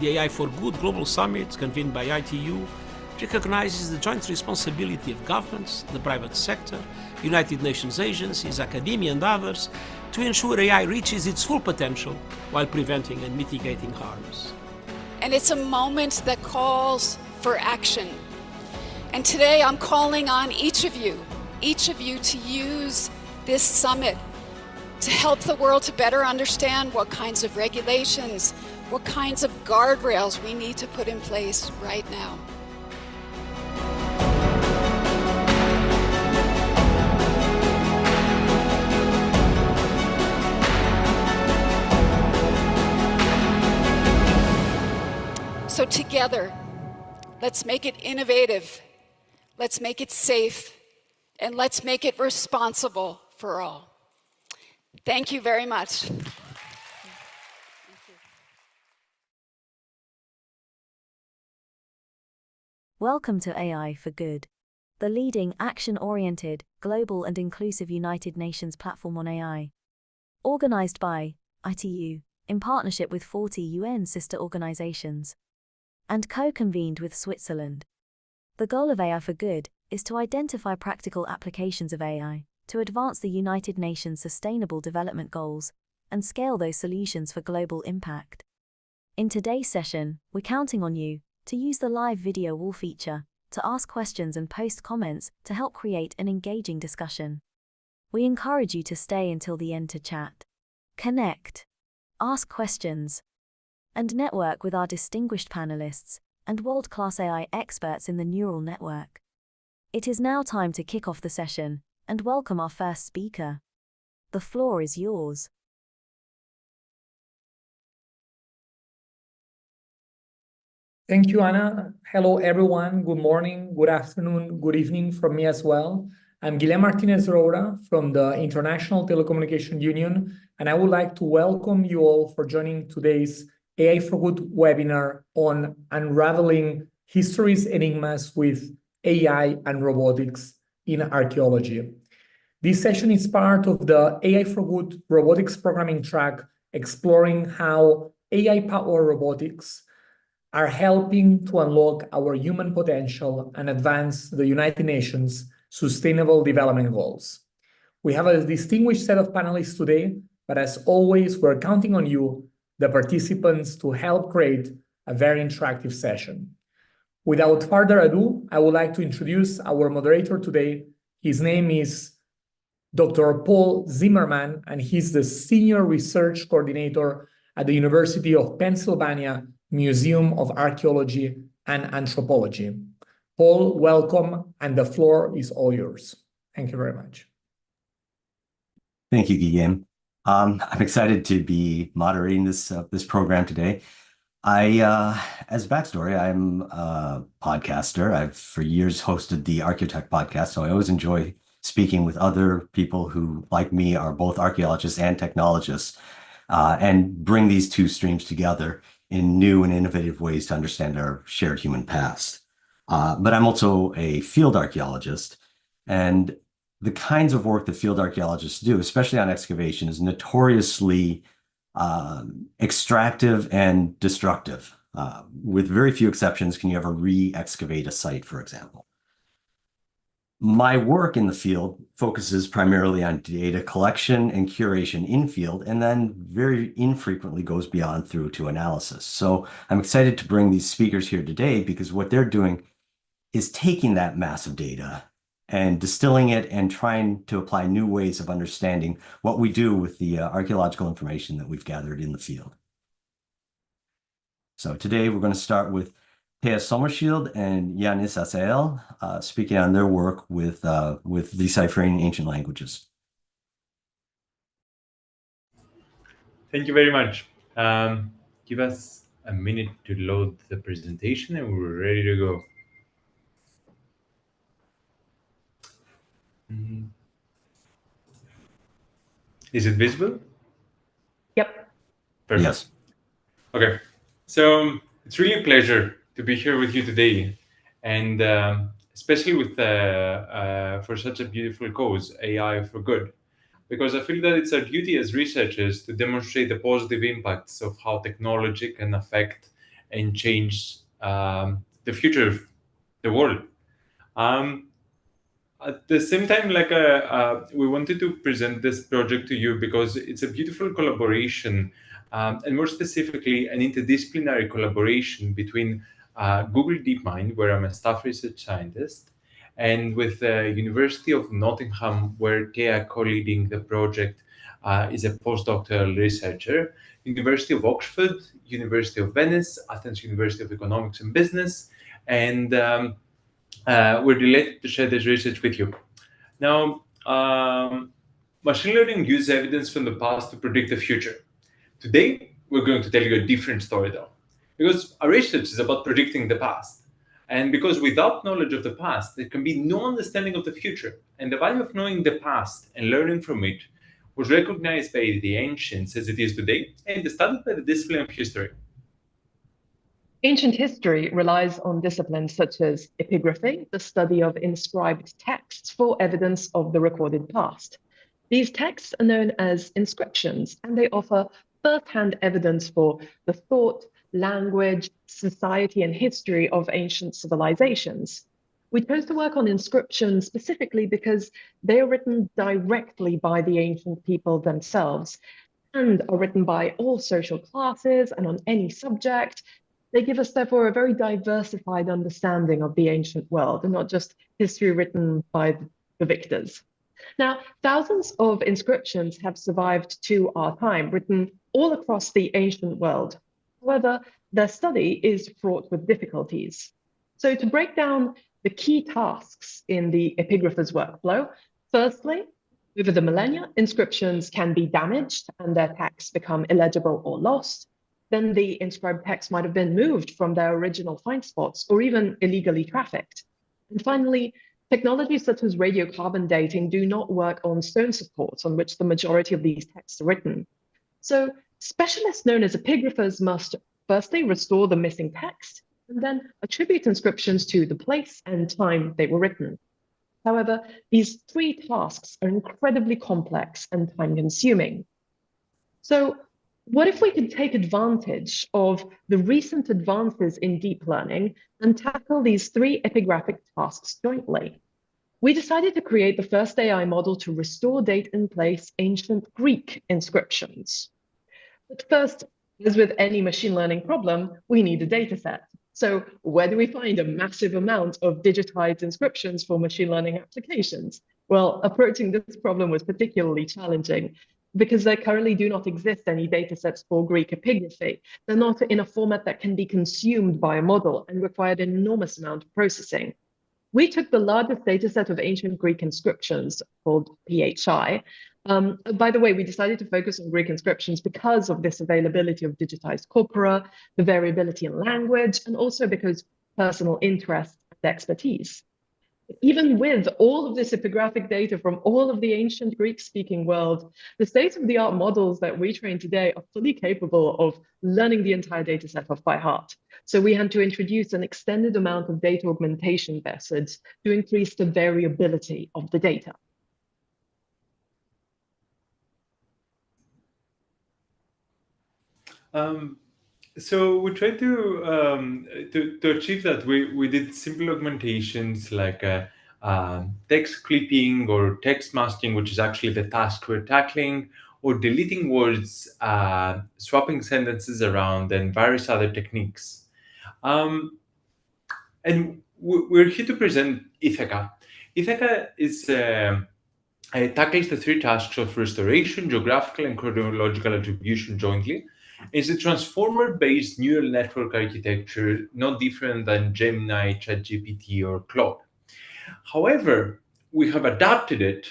The AI for Good Global Summit, convened by ITU, recognizes the joint responsibility of governments, the private sector, United Nations agencies, academia, and others to ensure AI reaches its full potential while preventing and mitigating harms. And it's a moment that calls for action. And today I'm calling on each of you to use this summit to help the world to better understand what kinds of regulations, what kinds of guardrails we need to put in place right now. So together, let's make it innovative, let's make it safe, and let's make it responsible for all. Thank you very much. Welcome to AI for Good, the leading action-oriented, global and inclusive United Nations platform on AI. Organized by ITU, in partnership with 40 UN sister organizations, and co-convened with Switzerland. The goal of AI for Good is to identify practical applications of AI to advance the United Nations Sustainable Development Goals and scale those solutions for global impact. In today's session, we're counting on you to use the live video wall feature to ask questions and post comments to help create an engaging discussion. We encourage you to stay until the end to chat, connect, ask questions, and network with our distinguished panelists and world-class AI experts in the neural network. It is now time to kick off the session and welcome our first speaker. The floor is yours. Thank you, Anna. Hello, everyone. Good morning, good afternoon, good evening from me as well. I'm Guilherme Martinez Roura from the International Telecommunication Union, and I would like to welcome you all for joining today's AI for Good webinar on unraveling history's enigmas with AI and robotics in archaeology. This session is part of the AI for Good robotics programming track, exploring how AI-powered robotics are helping to unlock our human potential and advance the United Nations Sustainable Development Goals. We have a distinguished set of panelists today, but as always, we're counting on you, the participants, to help create a very interactive session. Without further ado, I would like to introduce our moderator today. His name is Dr. Paul Zimmerman, and he's the Senior Research Coordinator at the University of Pennsylvania Museum of Archaeology and Anthropology. Paul, welcome, and the floor is all yours. Thank you very much. Thank you, Guillaume. I'm excited to be moderating this program today. As a backstory, I'm a podcaster. I've for years hosted the Archaeotech podcast, so I always enjoy speaking with other people who, like me, are both archaeologists and technologists, and bring these two streams together in new and innovative ways to understand our shared human past. But I'm also a field archaeologist, and the kinds of work that field archaeologists do, especially on excavation, is notoriously extractive and destructive. With very few exceptions, can you ever re-excavate a site, for example? My work in the field focuses primarily on data collection and curation in field, and then very infrequently goes beyond through to analysis. So I'm excited to bring these speakers here today because what they're doing is taking that massive data and distilling it and trying to apply new ways of understanding what we do with the archaeological information that we've gathered in the field. So today we're going to start with Thea Sommerschild and Yanis Asael speaking on their work with deciphering ancient languages. Thank you very much. Give us a minute to load the presentation and we're ready to go. Is it visible? Yep. Perfect. Yes. Okay. So it's really a pleasure to be here with you today, and especially with for such a beautiful cause, AI for Good, because I feel that it's our duty as researchers to demonstrate the positive impacts of how technology can affect and change the future of the world. At the same time, we wanted to present this project to you because it's a beautiful collaboration, and more specifically, an interdisciplinary collaboration between Google DeepMind, where I'm a staff research scientist, and with the University of Nottingham, where Kea co-leading the project is a postdoctoral researcher, University of Oxford, University of Venice, Athens University of Economics and Business, and we're delighted to share this research with you. Now, machine learning uses evidence from the past to predict the future. Today, we're going to tell you a different story, though, because our research is about predicting the past. And because without knowledge of the past, there can be no understanding of the future. And the value of knowing the past and learning from it was recognized by the ancients as it is today and studied by the discipline of history. Ancient history relies on disciplines such as epigraphy, the study of inscribed texts for evidence of the recorded past. These texts are known as inscriptions, and they offer first-hand evidence for the thought, language, society, and history of ancient civilizations. We chose to work on inscriptions specifically because they are written directly by the ancient people themselves and are written by all social classes and on any subject. They give us, therefore, a very diversified understanding of the ancient world and not just history written by the victors. Now, thousands of inscriptions have survived to our time, written all across the ancient world. However, their study is fraught with difficulties. So to break down the key tasks in the epigrapher's workflow, firstly, over the millennia, inscriptions can be damaged and their texts become illegible or lost. Then the inscribed text might have been moved from their original find spots or even illegally trafficked. And finally, technologies such as radiocarbon dating do not work on stone supports on which the majority of these texts are written. So specialists known as epigraphers must firstly restore the missing text and then attribute inscriptions to the place and time they were written. However, these three tasks are incredibly complex and time-consuming. So what if we could take advantage of the recent advances in deep learning and tackle these three epigraphic tasks jointly? We decided to create the first AI model to restore date and place ancient Greek inscriptions. But first, as with any machine learning problem, we need a data set. So where do we find a massive amount of digitized inscriptions for machine learning applications? Well, approaching this problem was particularly challenging because there currently do not exist any data sets for Greek epigraphy. They're not in a format that can be consumed by a model and required an enormous amount of processing. We took the largest data set of ancient Greek inscriptions, called PHI. By the way, we decided to focus on Greek inscriptions because of this availability of digitized corpora, the variability in language, and also because personal interest and expertise. Even with all of this epigraphic data from all of the ancient Greek-speaking world, the state-of-the-art models that we train today are fully capable of learning the entire data set off by heart. So we had to introduce an extended amount of data augmentation methods to increase the variability of the data. So we tried to achieve that. We did simple augmentations like text clipping or text masking, which is actually the task we're tackling, or deleting words, swapping sentences around, and various other techniques. And we're here to present Ithaca. Ithaca is tackles the three tasks of restoration, geographical, and chronological attribution jointly. It's a transformer-based neural network architecture, not different than Gemini, ChatGPT, or Claude. However, we have adapted it,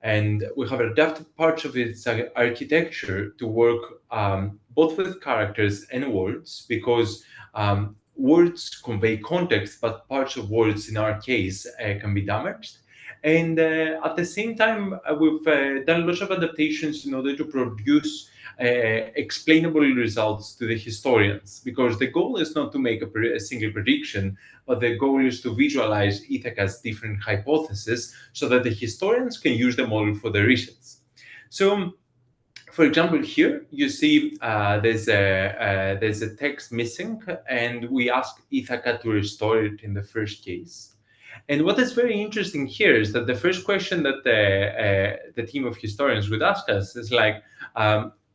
and we have adapted parts of its architecture to work both with characters and words, because words convey context, but parts of words, in our case, can be damaged. And at the same time, we've done lots of adaptations in order to produce explainable results to the historians, because the goal is not to make a single prediction, but the goal is to visualize Ithaca's different hypotheses so that the historians can use the model for their research. So For example, here you see there's a text missing, and we ask Ithaca to restore it in the first case. And what is very interesting here is that the first question that the team of historians would ask us is like,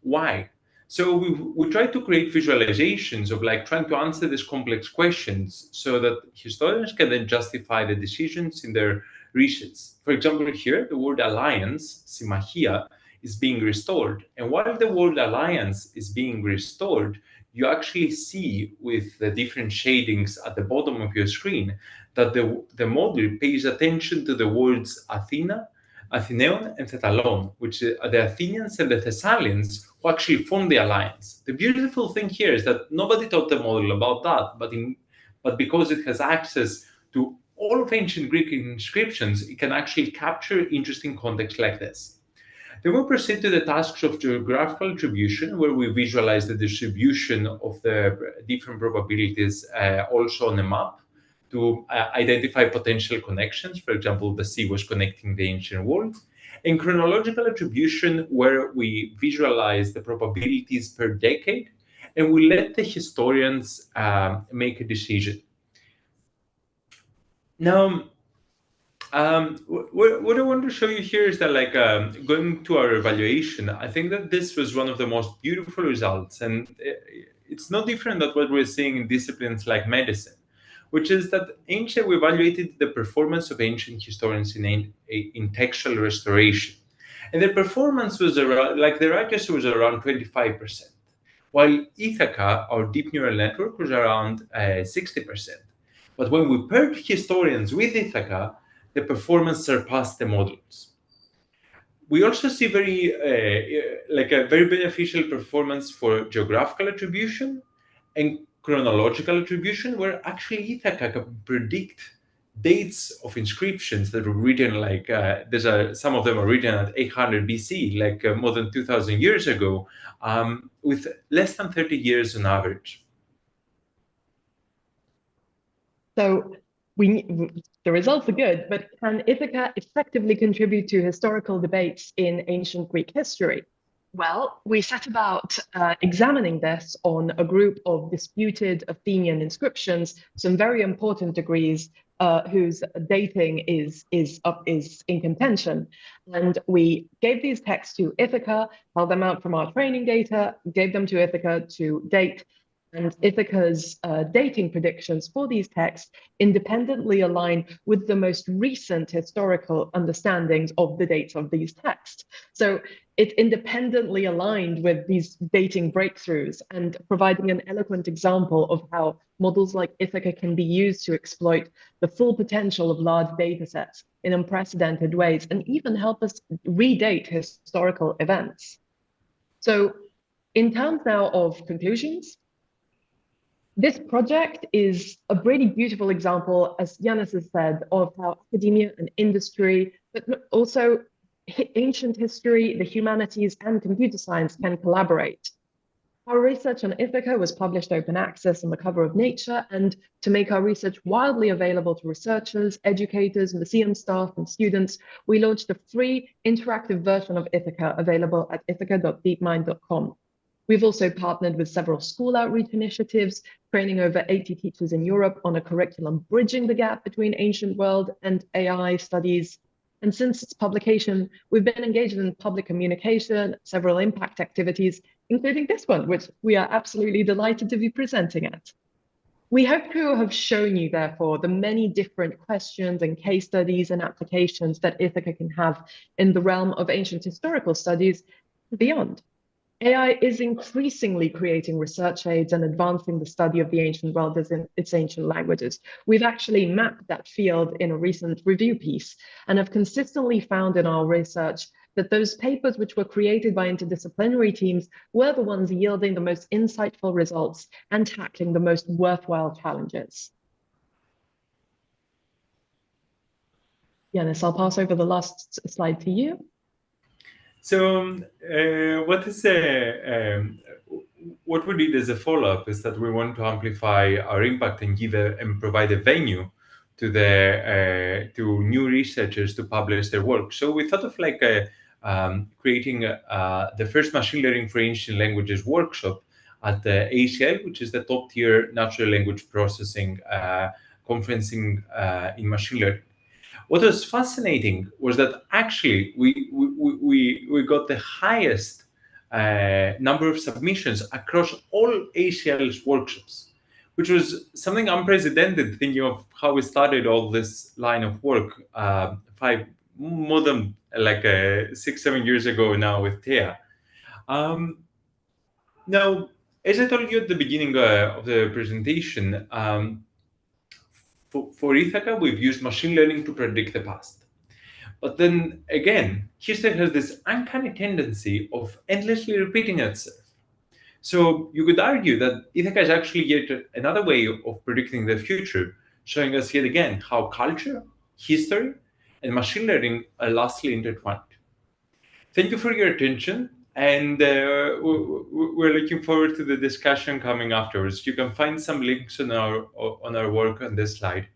why? So we try to create visualizations of like trying to answer these complex questions so that historians can then justify the decisions in their research. For example, here the word alliance, simachia, is being restored. And while the word alliance is being restored, you actually see with the different shadings at the bottom of your screen that the model pays attention to the words Athena, Athenion, and Thessalon, which are the Athenians and the Thessalians who actually formed the alliance. The beautiful thing here is that nobody taught the model about that, but because it has access to all of ancient Greek inscriptions, it can actually capture interesting context like this. Then we proceed to the tasks of geographical attribution, where we visualize the distribution of the different probabilities also on a map to identify potential connections. For example, the sea was connecting the ancient world. And chronological attribution, where we visualize the probabilities per decade, and we let the historians make a decision. Now, what I want to show you here is that, like, going to our evaluation, I think that this was one of the most beautiful results, and it's no different than what we're seeing in disciplines like medicine, which is that we evaluated the performance of ancient historians in textual restoration, and their performance was around, like, their accuracy was around 25%, while Ithaca, our deep neural network, was around 60%. But when we paired historians with Ithaca, the performance surpassed the models. We also see a very beneficial performance for geographical attribution and chronological attribution, where actually Ithaca can predict dates of inscriptions that were written, like some of them are written at 800 BC, like more than 2,000 years ago, with less than 30 years on average. So the results are good, but can Ithaca effectively contribute to historical debates in ancient Greek history? Well, we set about examining this on a group of disputed Athenian inscriptions, some very important degrees whose dating is in contention. And we gave these texts to Ithaca, held them out from our training data, gave them to Ithaca to date, and Ithaca's dating predictions for these texts independently align with the most recent historical understandings of the dates of these texts. So it independently aligned with these dating breakthroughs and providing an eloquent example of how models like Ithaca can be used to exploit the full potential of large data sets in unprecedented ways and even help us redate historical events. So in terms now of conclusions, this project is a really beautiful example, as Yanis has said, of how academia and industry, but also ancient history, the humanities, and computer science can collaborate. Our research on Ithaca was published open access on the cover of Nature, and to make our research widely available to researchers, educators, museum staff, and students, we launched a free interactive version of Ithaca available at ithaca.deepmind.com. We've also partnered with several school outreach initiatives, training over 80 teachers in Europe on a curriculum bridging the gap between ancient world and AI studies. And since its publication, we've been engaged in public communication, several impact activities, including this one, which we are absolutely delighted to be presenting at. We hope to have shown you, therefore, the many different questions and case studies and applications that Ithaca can have in the realm of ancient historical studies and beyond. AI is increasingly creating research aids and advancing the study of the ancient world as in its ancient languages. We've actually mapped that field in a recent review piece and have consistently found in our research that those papers which were created by interdisciplinary teams were the ones yielding the most insightful results and tackling the most worthwhile challenges. Yanis, I'll pass over the last slide to you. So what we did as a follow-up is that we want to amplify our impact and and provide a venue to new researchers to publish their work. So we thought of like creating the first machine learning for ancient languages workshop at the ACL, which is the top tier natural language processing conferencing in machine learning. What was fascinating was that actually we got the highest number of submissions across all ACL's workshops, which was something unprecedented, thinking of how we started all this line of work more than like 6-7 years ago now with Thea. Now, as I told you at the beginning of the presentation, for Ithaca, we've used machine learning to predict the past. But then again, history has this uncanny tendency of endlessly repeating itself. So you could argue that Ithaca is actually yet another way of predicting the future, showing us yet again how culture, history, and machine learning are lastly intertwined. Thank you for your attention, and we're looking forward to the discussion coming afterwards. You can find some links on our work on this slide.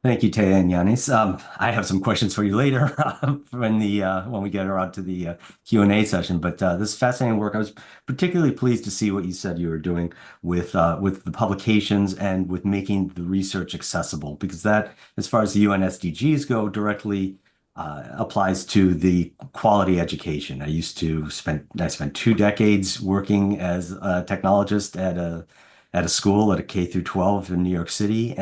Thank you, Taya and Yanis. I have some questions for you later when we get around to the Q&A session. But this is fascinating work. I was particularly pleased to see what you said you were doing with the publications and with making the research accessible, because that, as far as the UN SDGs go, directly applies to the quality education. I spent 2 decades working as a technologist at a school, at a K through 12 in New York City,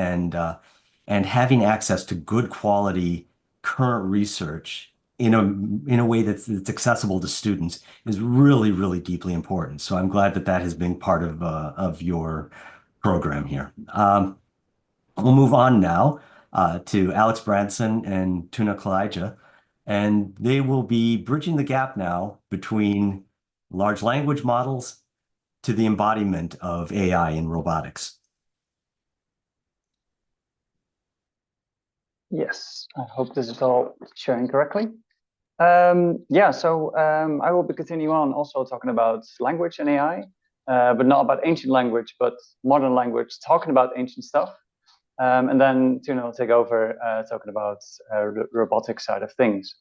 and having access to good quality current research in a way that's accessible to students is really, really deeply important. So I'm glad that has been part of your program here. We'll move on now to Alex Branson and Tuna Kalija, and they will be bridging the gap now between large language models to the embodiment of AI in robotics. Yes, I hope this is all sharing correctly. I will be continuing on also talking about language and AI, but not about ancient language, but modern language, talking about ancient stuff. And then Tuna will take over talking about robotics side of things.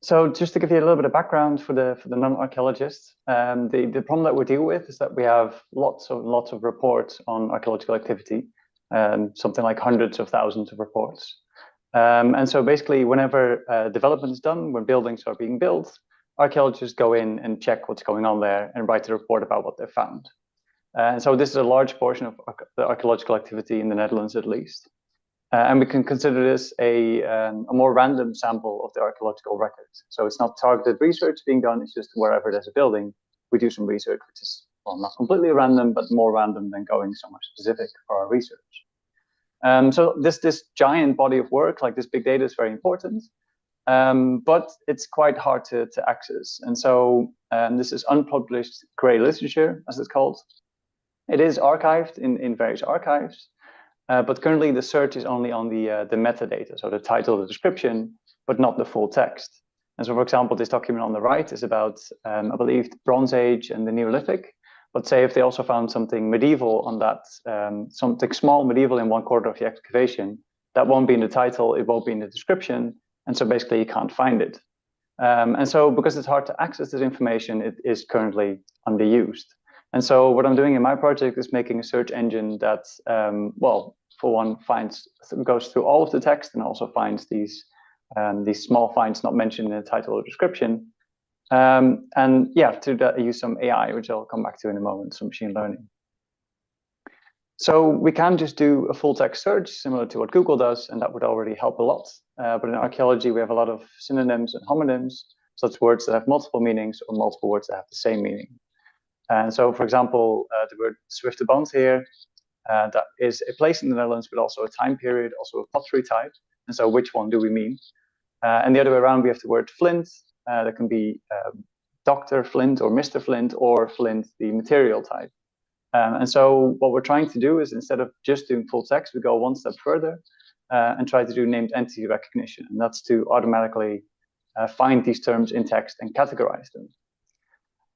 So just to give you a little bit of background for the non-archaeologists, the problem that we deal with is that we have lots of reports on archaeological activity. Something like hundreds of thousands of reports. And so basically, whenever development is done, when buildings are being built, archaeologists go in and check what's going on there and write a report about what they found. And so this is a large portion of the archaeological activity in the Netherlands, at least. And we can consider this a more random sample of the archaeological records. So it's not targeted research being done, it's just wherever there's a building, we do some research, which is, well, not completely random, but more random than going somewhere specific for our research. So this giant body of work, like this big data, is very important, but it's quite hard to access. And so this is unpublished gray literature, as it's called. It is archived in various archives, but currently the search is only on the metadata, so the title, the description, but not the full text. And so, for example, this document on the right is about, I believe, the Bronze Age and the Neolithic. But say if they also found something medieval on that, something small medieval in one corner of the excavation, that won't be in the title, it won't be in the description, and so basically you can't find it. And so because it's hard to access this information, it is currently underused. And so what I'm doing in my project is making a search engine that, well, for one, goes through all of the text and also finds these small finds not mentioned in the title or description. And yeah, to that I use some AI, which I'll come back to in a moment, some machine learning. So we can just do a full text search similar to what Google does, and that would already help a lot. But in archaeology, we have a lot of synonyms and homonyms, such words that have multiple meanings or multiple words that have the same meaning. And so, for example, the word Zwifterband here, that is a place in the Netherlands, but also a time period, also a pottery type. And so which one do we mean? And the other way around, we have the word flint. That can be Dr. Flint or Mr. Flint, or Flint, the material type. And so what we're trying to do is, instead of just doing full text, we go one step further and try to do named entity recognition. And that's to automatically find these terms in text and categorize them.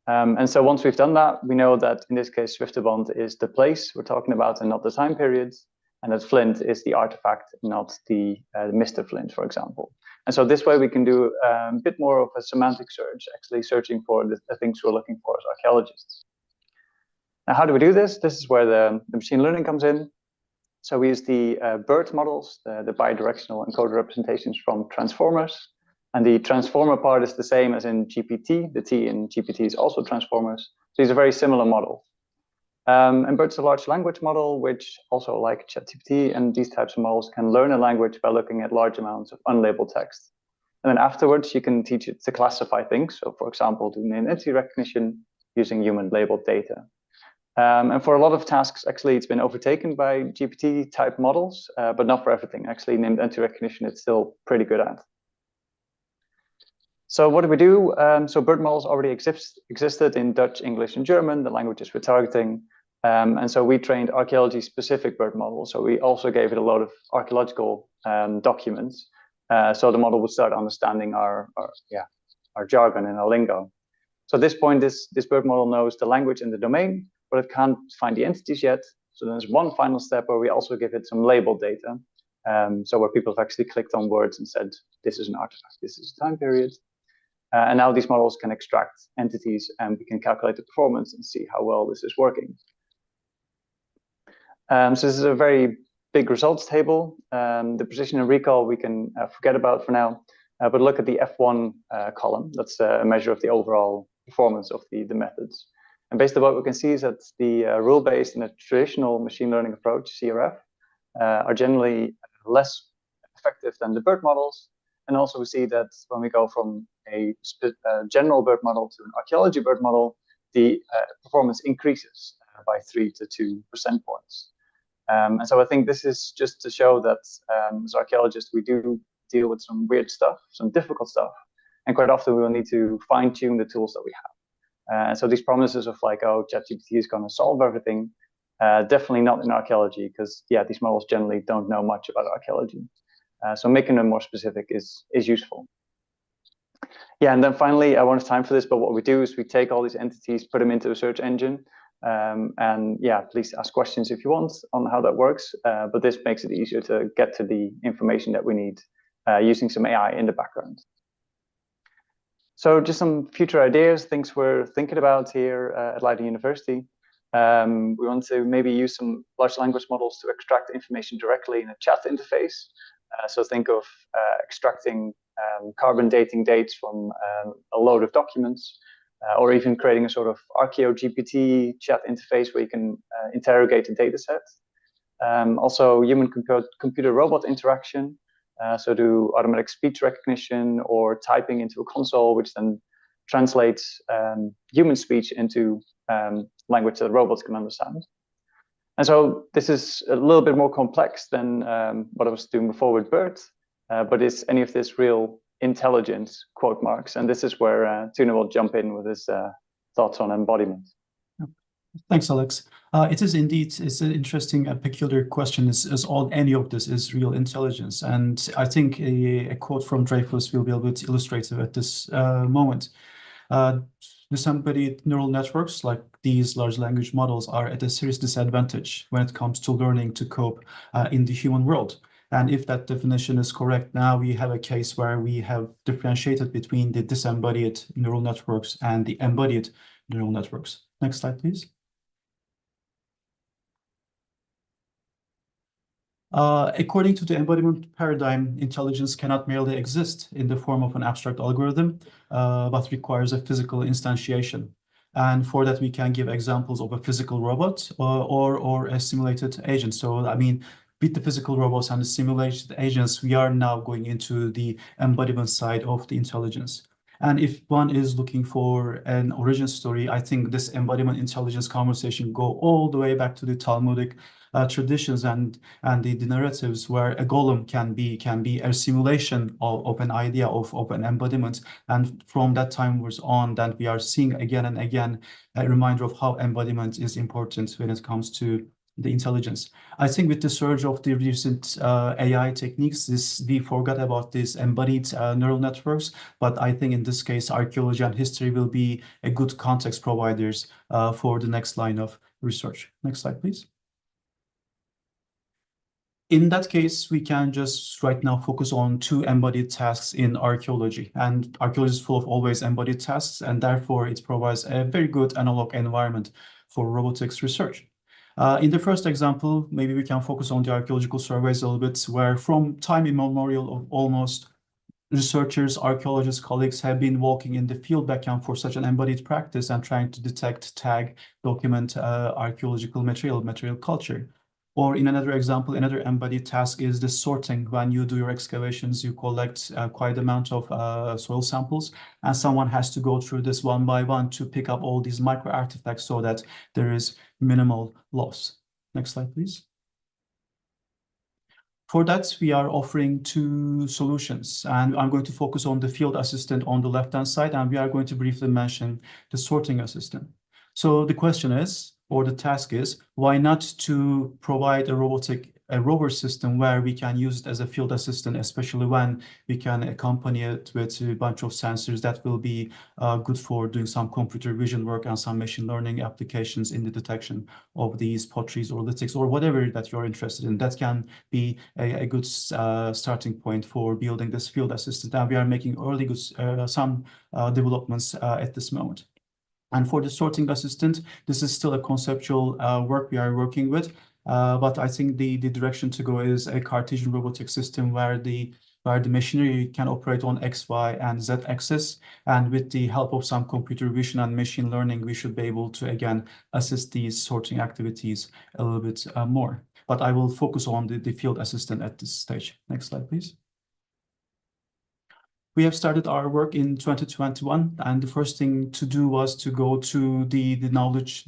And so once we've done that, we know that in this case, Zwifterband is the place we're talking about and not the time periods. and that flint is the artifact, not the Mr. Flint, for example. And so this way we can do a bit more of a semantic search, actually searching for the things we're looking for as archaeologists. Now, how do we do this? This is where the machine learning comes in. So we use the BERT models, the bidirectional encoder representations from transformers. And the transformer part is the same as in GPT. The T in GPT is also transformers. So it's a very similar model. And BERT's a large language model, which also, like ChatGPT and these types of models, can learn a language by looking at large amounts of unlabeled text. And then afterwards, you can teach it to classify things. So, for example, doing entity recognition using human labeled data. And for a lot of tasks, actually, it's been overtaken by GPT-type models, but not for everything. Actually, named entity recognition, it's still pretty good at. So what do we do? So BERT models already existed in Dutch, English, and German, the languages we're targeting. And so we trained archaeology-specific BERT models. So we also gave it a lot of archaeological documents. So the model would start understanding our jargon and our lingo. So at this point, this BERT model knows the language and the domain, but it can't find the entities yet. So there's one final step where we also give it some labeled data. So where people have actually clicked on words and said, this is an artifact, this is a time period. And now these models can extract entities and we can calculate the performance and see how well this is working. So this is a very big results table. The precision and recall we can forget about for now, but look at the F1 column. That's a measure of the overall performance of the methods. And basically what we can see is that the rule-based and the traditional machine learning approach, CRF, are generally less effective than the BERT models. And also we see that when we go from a general BERT model to an archaeology BERT model, the performance increases by 3 to 2 percentage points. And so I think this is just to show that as archaeologists, we do deal with some weird stuff, some difficult stuff. And quite often we will need to fine tune the tools that we have. And so these promises of like, oh, ChatGPT is going to solve everything, definitely not in archaeology, because yeah, these models generally don't know much about archaeology. So making them more specific is useful. Yeah, and then finally, I won't have time for this, but what we do is we take all these entities, put them into a search engine, and yeah, please ask questions if you want on how that works. But this makes it easier to get to the information that we need using some AI in the background. So just some future ideas, things we're thinking about here at Leiden University. We want to maybe use some large language models to extract information directly in a chat interface. So think of extracting carbon dating dates from a load of documents, or even creating a sort of ArchaeoGPT chat interface where you can interrogate a data set. Also human-computer robot interaction. So do automatic speech recognition or typing into a console, which then translates human speech into language that robots can understand. And so this is a little bit more complex than what I was doing before with BERT, but is any of this real intelligence, quote marks? And this is where Tuna will jump in with his thoughts on embodiment. Thanks, Alex. It is indeed, it's an interesting and peculiar question. Is all any of this is real intelligence? And I think a quote from Dreyfus will be a bit illustrative at this moment. Disembodied neural networks like these large language models are at a serious disadvantage when it comes to learning to cope in the human world. And if that definition is correct, now we have a case where we have differentiated between the disembodied neural networks and the embodied neural networks. Next slide, please. According to the embodiment paradigm, intelligence cannot merely exist in the form of an abstract algorithm, but requires a physical instantiation. And for that, we can give examples of a physical robot or a simulated agent. So, I mean, with the physical robots and the simulated agents, we are now going into the embodiment side of the intelligence. And if one is looking for an origin story, I think this embodiment intelligence conversation go all the way back to the Talmudic traditions and the narratives where a golem can be a simulation of an idea of an embodiment. And from that time on, that we are seeing again and again a reminder of how embodiment is important when it comes to the intelligence. I think with the surge of the recent AI techniques, we forgot about these embodied neural networks, but I think in this case, archaeology and history will be a good context providers for the next line of research. Next slide, please. In that case, we can just right now focus on 2 embodied tasks in archaeology. And archaeology is full of always embodied tasks, and therefore it provides a very good analog environment for robotics research. In the first example, maybe we can focus on the archaeological surveys a little bit, where from time immemorial of almost researchers, archaeologists, colleagues have been walking in the field background for such an embodied practice and trying to detect, tag, document archaeological material culture. Or in another example, another embodied task is the sorting. When you do your excavations, you collect quite an amount of soil samples, and someone has to go through this one by one to pick up all these micro artifacts so that there is minimal loss. Next slide, please. For that, we are offering 2 solutions, and I'm going to focus on the field assistant on the left-hand side, and we are going to briefly mention the sorting assistant. So the question is, or the task is, why not to provide a rover system where we can use it as a field assistant, especially when we can accompany it with a bunch of sensors that will be good for doing some computer vision work and some machine learning applications in the detection of these potteries or lithics or whatever that you're interested in. That can be a good starting point for building this field assistant. And we are making early good, some developments at this moment. And for the sorting assistant, this is still a conceptual work we are working with, but I think the direction to go is a Cartesian robotic system where the machinery can operate on X, Y, and Z axis. And with the help of some computer vision and machine learning, we should be able to, again, assist these sorting activities a little bit more. But I will focus on the field assistant at this stage. Next slide, please. We have started our work in 2021, and the first thing to do was to go to the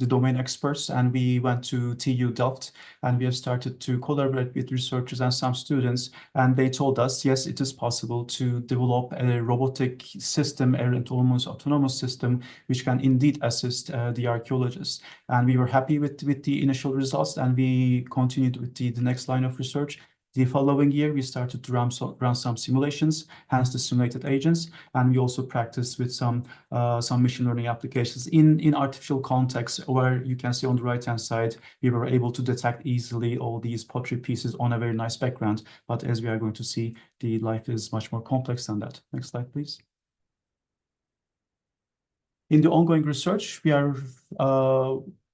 domain experts, and we went to TU Delft, and we have started to collaborate with researchers and some students, and they told us, yes, it is possible to develop a robotic system, an autonomous system, which can indeed assist the archaeologists. And we were happy with the initial results, and we continued with the next line of research. The following year, we started to run some simulations, hence the simulated agents, and we also practiced with some machine learning applications in artificial context, where you can see on the right-hand side, we were able to detect easily all these pottery pieces on a very nice background. But as we are going to see, the life is much more complex than that. Next slide, please. In the ongoing research, we are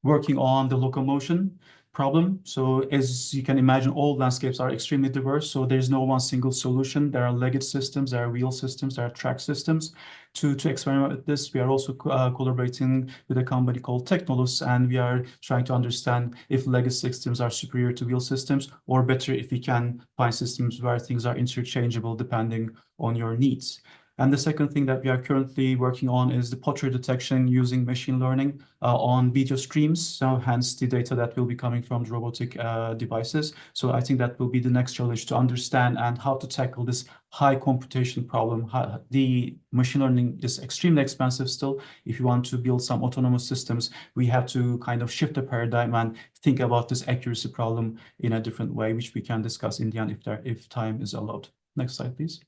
working on the locomotion problem. So as you can imagine, all landscapes are extremely diverse. So there's no one single solution. There are legged systems, there are wheel systems, there are track systems. To experiment with this, we are also collaborating with a company called Technolus, and we are trying to understand if legged systems are superior to wheel systems, or better if we can find systems where things are interchangeable depending on your needs. And the second thing that we are currently working on is the pottery detection using machine learning on video streams, so hence the data that will be coming from the robotic devices. So I think that will be the next challenge to understand and how to tackle this high computation problem. The machine learning is extremely expensive still. If you want to build some autonomous systems, we have to kind of shift the paradigm and think about this accuracy problem in a different way, which we can discuss in the end if time is allowed. Next slide, please.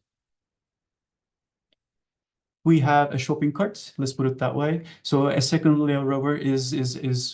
We have a shopping cart, let's put it that way. So a second layer rover is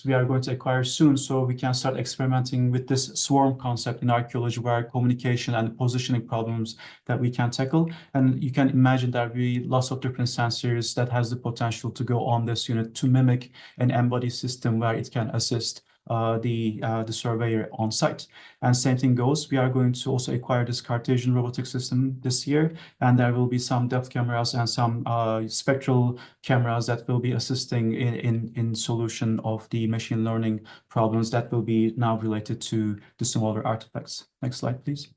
we are going to acquire soon, so we can start experimenting with this swarm concept in archaeology, where communication and positioning problems that we can tackle. And you can imagine there will be lots of different sensors that has the potential to go on this unit to mimic an embodied system where it can assist the surveyor on site. And same thing goes, we are going to also acquire this Cartesian robotic system this year, and there will be some depth cameras and some spectral cameras that will be assisting in solution of the machine learning problems that will be now related to the smaller artifacts. Next slide, please.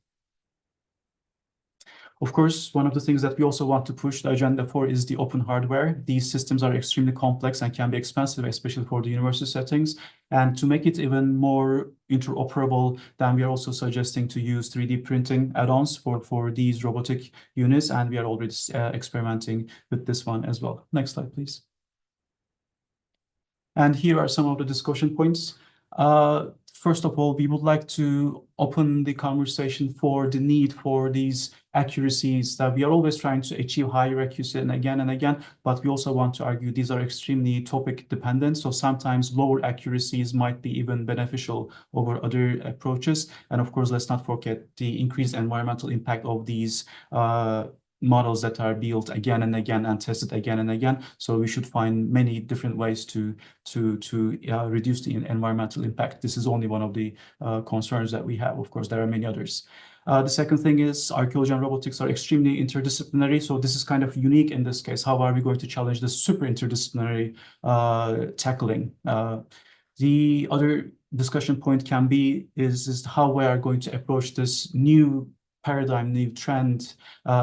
Of course, one of the things that we also want to push the agenda for is the open hardware. These systems are extremely complex and can be expensive, especially for the university settings. And to make it even more interoperable, then we are also suggesting to use 3D printing add-ons for these robotic units, and we are already experimenting with this one as well. Next slide, please. And here are some of the discussion points. first of all, we would like to open the conversation for the need for these accuracies that we are always trying to achieve higher accuracy and again, but we also want to argue these are extremely topic dependent. So sometimes lower accuracies might be even beneficial over other approaches. And of course, let's not forget the increased environmental impact of these models that are built again and again and tested again and again. So we should find many different ways to reduce the environmental impact. This is only one of the concerns that we have. Of course, there are many others. The second thing is archaeology and robotics are extremely interdisciplinary. So this is kind of unique in this case. How are we going to challenge this super interdisciplinary tackling? The other discussion point can be is how we are going to approach this new paradigm, new trend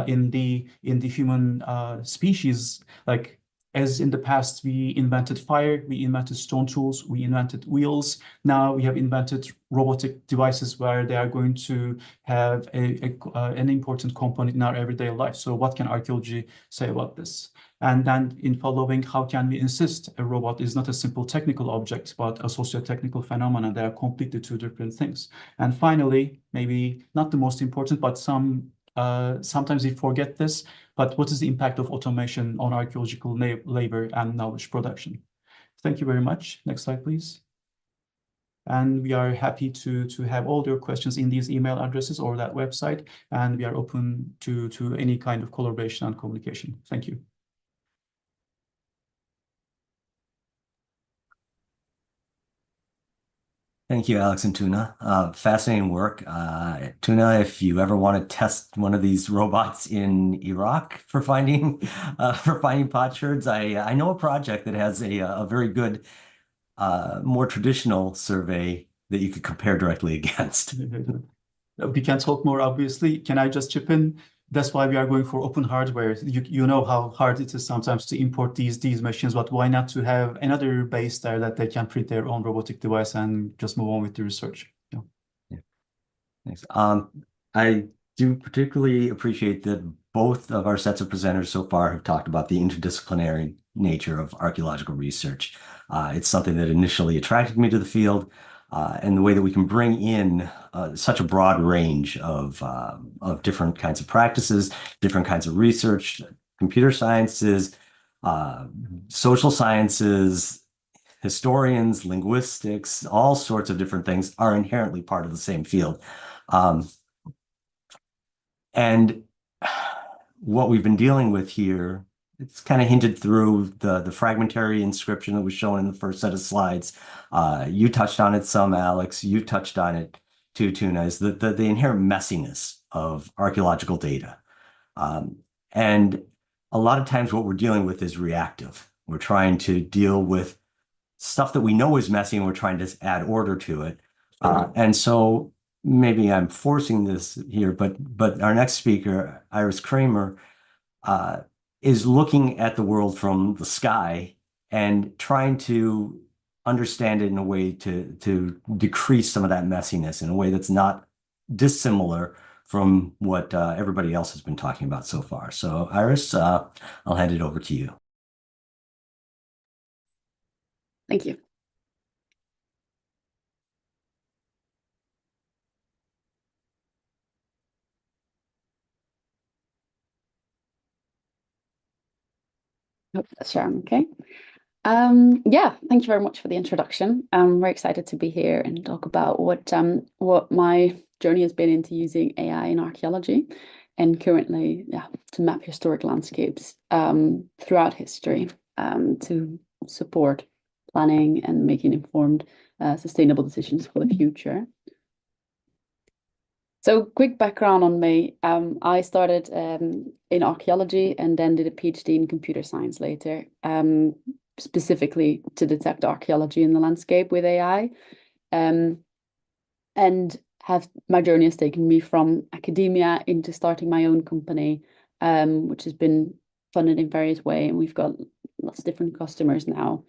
in the human species. Like, as in the past, we invented fire, we invented stone tools, we invented wheels. Now we have invented robotic devices where they are going to have an important component in our everyday life. So what can archaeology say about this? And then in following, how can we insist a robot is not a simple technical object, but a socio-technical phenomenon? They are completely two different things. And finally, maybe not the most important, but sometimes we forget this, but what is the impact of automation on archaeological labor and knowledge production? Thank you very much. Next slide, please. And we are happy to have all your questions in these email addresses or that website, and we are open to any kind of collaboration and communication. Thank you. Thank you, Alex and Tuna. Fascinating work. Tuna, if you ever want to test one of these robots in Iraq for finding potsherds, I know a project that has a very good, more traditional survey that you could compare directly against. We can talk more, obviously. Can I just chip in? That's why we are going for open hardware. You know how hard it is sometimes to import these machines, but why not to have another base there that they can print their own robotic device and just move on with the research? Yeah. Thanks. I do particularly appreciate that both of our sets of presenters so far have talked about the interdisciplinary nature of archaeological research. It's something that initially attracted me to the field, and the way that we can bring in such a broad range of different kinds of practices, different kinds of research, computer sciences, social sciences, historians, linguistics, all sorts of different things are inherently part of the same field. And what we've been dealing with here, it's kind of hinted through the fragmentary inscription that was shown in the first set of slides. You touched on it some, Alex. You touched on it too, Tuna, is the inherent messiness of archaeological data. And a lot of times what we're dealing with is reactive. We're trying to deal with stuff that we know is messy, and we're trying to add order to it. And so maybe I'm forcing this here, but our next speaker, Iris Kramer, is looking at the world from the sky and trying to understand it in a way to decrease some of that messiness in a way that's not dissimilar from what everybody else has been talking about so far. So Iris, I'll hand it over to you. Thank you. Hope that's sharing okay. Yeah, thank you very much for the introduction. I'm very excited to be here and talk about what my journey has been into using AI in archaeology, and currently, to map historic landscapes throughout history to support planning and making informed, sustainable decisions for the future. So, quick background on me. I started in archaeology and then did a PhD in computer science later, specifically to detect archaeology in the landscape with AI. And my journey has taken me from academia into starting my own company, which has been funded in various ways, and we've got lots of different customers now.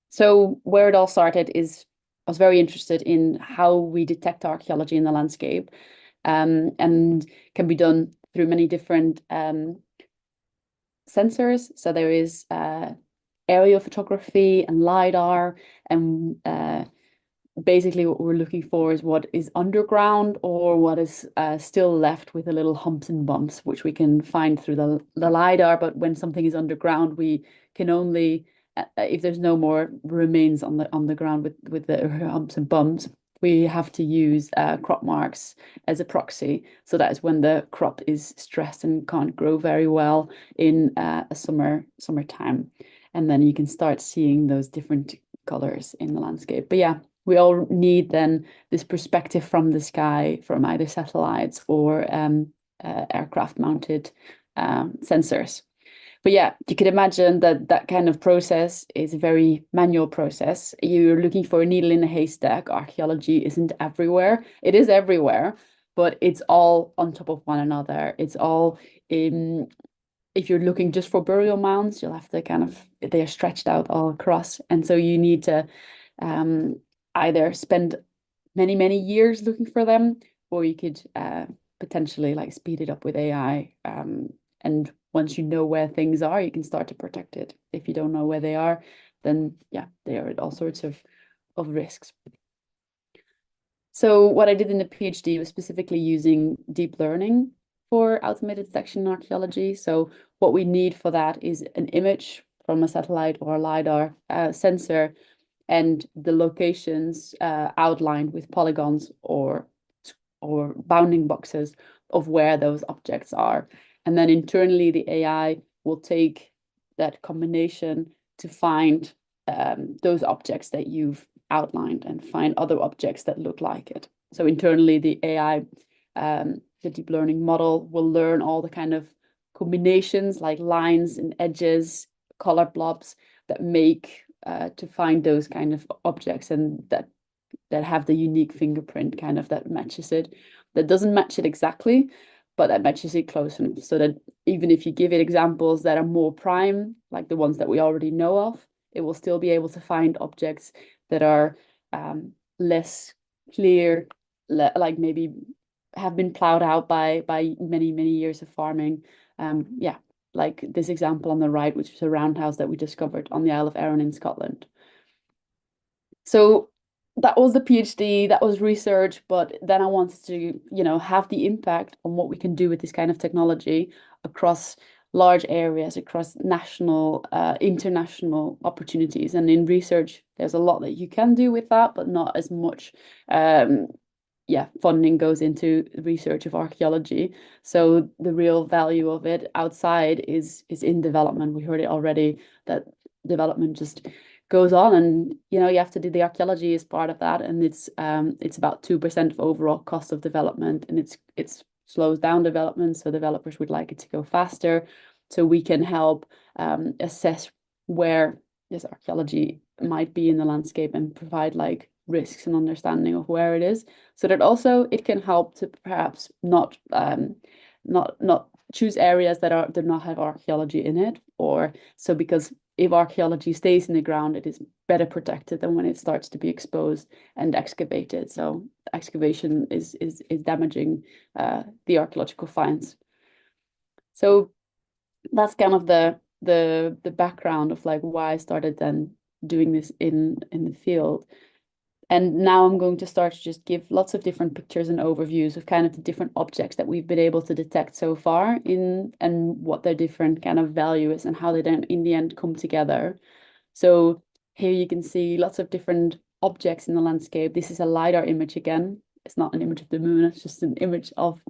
So where it all started is I was very interested in how we detect archaeology in the landscape, and can be done through many different sensors. So there is aerial photography and LiDAR and basically what we're looking for is what is underground or what is still left with a little humps and bumps, which we can find through the LiDAR. But when something is underground, we can only, if there's no more remains on the ground with the humps and bumps, we have to use crop marks as a proxy. So that is when the crop is stressed and can't grow very well in a summertime. And then you can start seeing those different colors in the landscape. But yeah, we all need then this perspective from the sky from either satellites or aircraft mounted sensors. But yeah, you could imagine that kind of process is a very manual process. You're looking for a needle in a haystack. Archaeology isn't everywhere. It is everywhere, but it's all on top of one another. It's all in, if you're looking just for burial mounds, you'll have to they are stretched out all across. And so you need to either spend many, many years looking for them, or you could potentially like speed it up with AI. And once you know where things are, you can start to protect it. If you don't know where they are, then yeah, they are at all sorts of risks. So what I did in the PhD was specifically using deep learning for automated detection in archaeology. So what we need for that is an image from a satellite or a LiDAR sensor, and the locations outlined with polygons or bounding boxes of where those objects are. And then internally, the AI will take that combination to find those objects that you've outlined and find other objects that look like it. So internally, the AI, the deep learning model will learn all the kind of combinations like lines and edges, color blobs that make to find those kind of objects, and that have the unique fingerprint kind of that matches it. That doesn't match it exactly, but that matches it close enough so that even if you give it examples that are more prime, like the ones that we already know of, it will still be able to find objects that are less clear, like maybe have been plowed out by many, many years of farming. Yeah, like this example on the right, which is a roundhouse that we discovered on the Isle of Arran in Scotland. So that was the PhD, that was research, but then I wanted to, have the impact on what we can do with this kind of technology across large areas, across national, international opportunities. And in research, there's a lot that you can do with that, but not as much funding goes into research of archaeology. So the real value of it outside is in development. We heard it already, that development just goes on, and you have to do the archaeology as part of that, and it's about 2% of overall cost of development, and it's slows down development, so developers would like it to go faster, so we can help assess where this archaeology might be in the landscape and provide like risks and understanding of where it is, so that also it can help to perhaps not choose areas that do not have archaeology in it, or so, because if archaeology stays in the ground, it is better protected than when it starts to be exposed and excavated. So excavation is damaging the archaeological finds. So that's kind of the background of like why I started then doing this in the field. And now I'm going to start to just give lots of different pictures and overviews of kind of the different objects that we've been able to detect so far and what their different kind of value is and how they then in the end come together. So here you can see lots of different objects in the landscape. This is a LiDAR image again. It's not an image of the moon, it's just an image of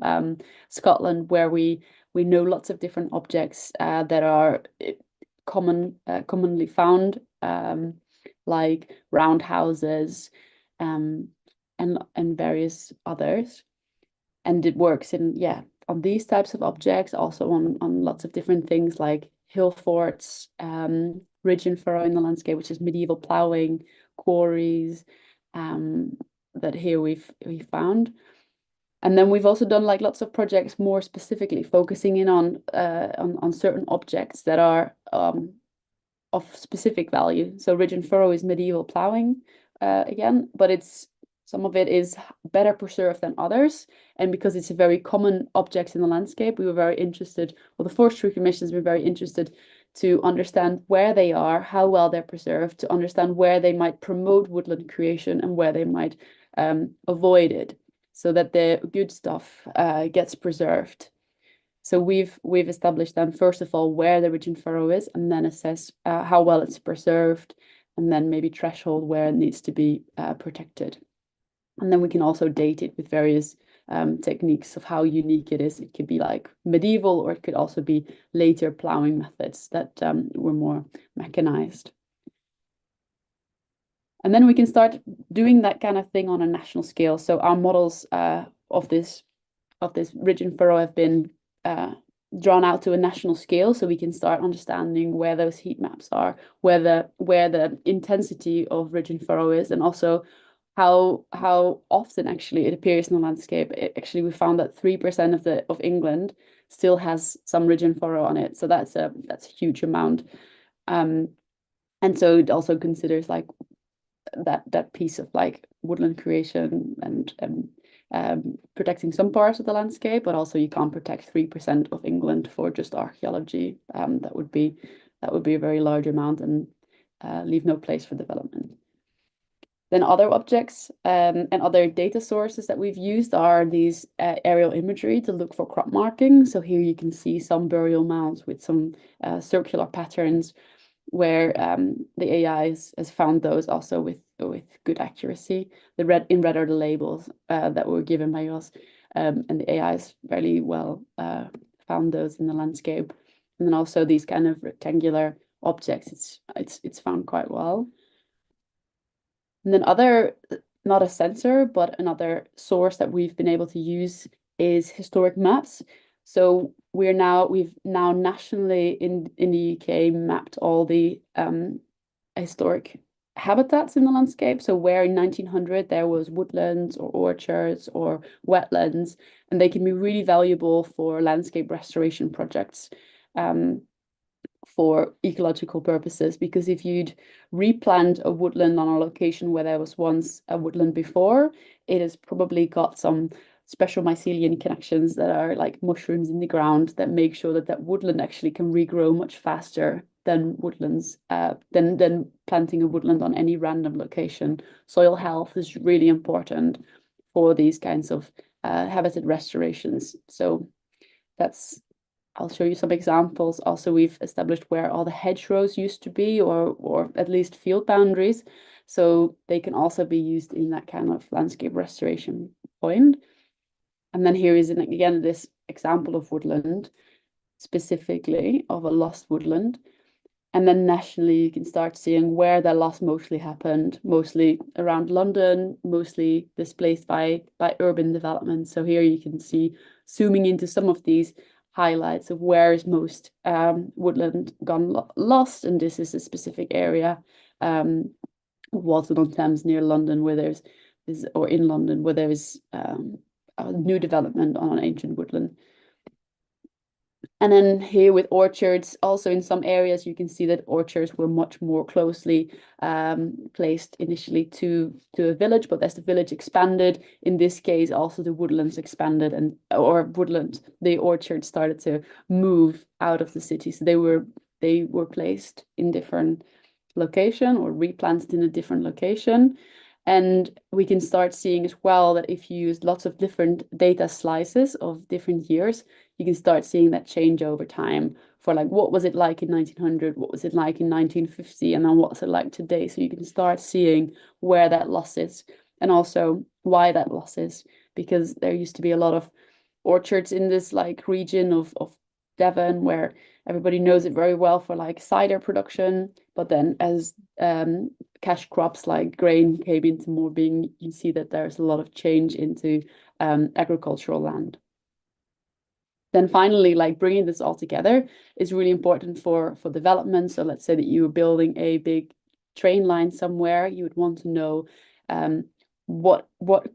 Scotland, where we know lots of different objects that are commonly found, like roundhouses and various others. And it works on these types of objects, also on lots of different things like hill forts, ridge and furrow in the landscape, which is medieval ploughing, quarries, that here we've found. And then we've also done like lots of projects more specifically focusing in on certain objects that are of specific value. So ridge and furrow is medieval ploughing again, but some of it is better preserved than others. And because it's a very common object in the landscape, we were very interested, well, the Forestry Commission has been very interested to understand where they are, how well they're preserved, to understand where they might promote woodland creation and where they might avoid it, so that the good stuff gets preserved. So we've established then, first of all, where the ridge and furrow is, and then assess how well it's preserved, and then maybe threshold where it needs to be protected. And then we can also date it with various techniques of how unique it is. It could be like medieval, or it could also be later plowing methods that were more mechanized. And then we can start doing that kind of thing on a national scale. So our models of this ridge and furrow have been drawn out to a national scale, so we can start understanding where those heat maps are, where the intensity of ridge and furrow is, and also how often actually it appears in the landscape. Actually, we found that 3% of England still has some ridge and furrow on it, so that's a huge amount. And so it also considers like that piece of like woodland creation and protecting some parts of the landscape, but also you can't protect 3% of England for just archaeology. That would be a very large amount and leave no place for development. Then other objects and other data sources that we've used are these aerial imagery to look for crop marking. So here you can see some burial mounds with some circular patterns, where the AI has found those also with good accuracy. In red are the labels that were given by us, and the AI has fairly well found those in the landscape. And then also these kind of rectangular objects, it's found quite well. And then not a sensor, but another source that we've been able to use is historic maps. So we've now nationally in the UK mapped all the historic habitats in the landscape. So where in 1900 there was woodlands or orchards or wetlands, and they can be really valuable for landscape restoration projects. For ecological purposes, because if you'd replant a woodland on a location where there was once a woodland before, it has probably got some special mycelial connections that are like mushrooms in the ground that make sure that woodland actually can regrow much faster than woodlands, than planting a woodland on any random location. Soil health is really important for these kinds of habitat restorations. So I'll show you some examples. Also, we've established where all the hedgerows used to be, or at least field boundaries. So they can also be used in that kind of landscape restoration point. And then here is, again, this example of woodland, specifically of a lost woodland. And then nationally, you can start seeing where that loss mostly happened, mostly around London, mostly displaced by urban development. So here you can see, zooming into some of these highlights of where is most woodland gone lost, and this is a specific area, Walton-on-Thames near London, where in London, where there is a new development on an ancient woodland. And then here with orchards, also in some areas you can see that orchards were much more closely placed initially to a village, but as the village expanded, in this case also the woodlands expanded, the orchards started to move out of the city. So they were placed in different location or replanted in a different location. And we can start seeing as well that if you use lots of different data slices of different years, you can start seeing that change over time for like, what was it like in 1900? What was it like in 1950? And then what's it like today? So you can start seeing where that loss is and also why that loss is, because there used to be a lot of orchards in this like region of Devon, where everybody knows it very well for like cider production. But then as cash crops like grain came into more being, you see that there's a lot of change into agricultural land. Then finally, like bringing this all together is really important for development. So let's say that you were building a big train line somewhere, you would want to know what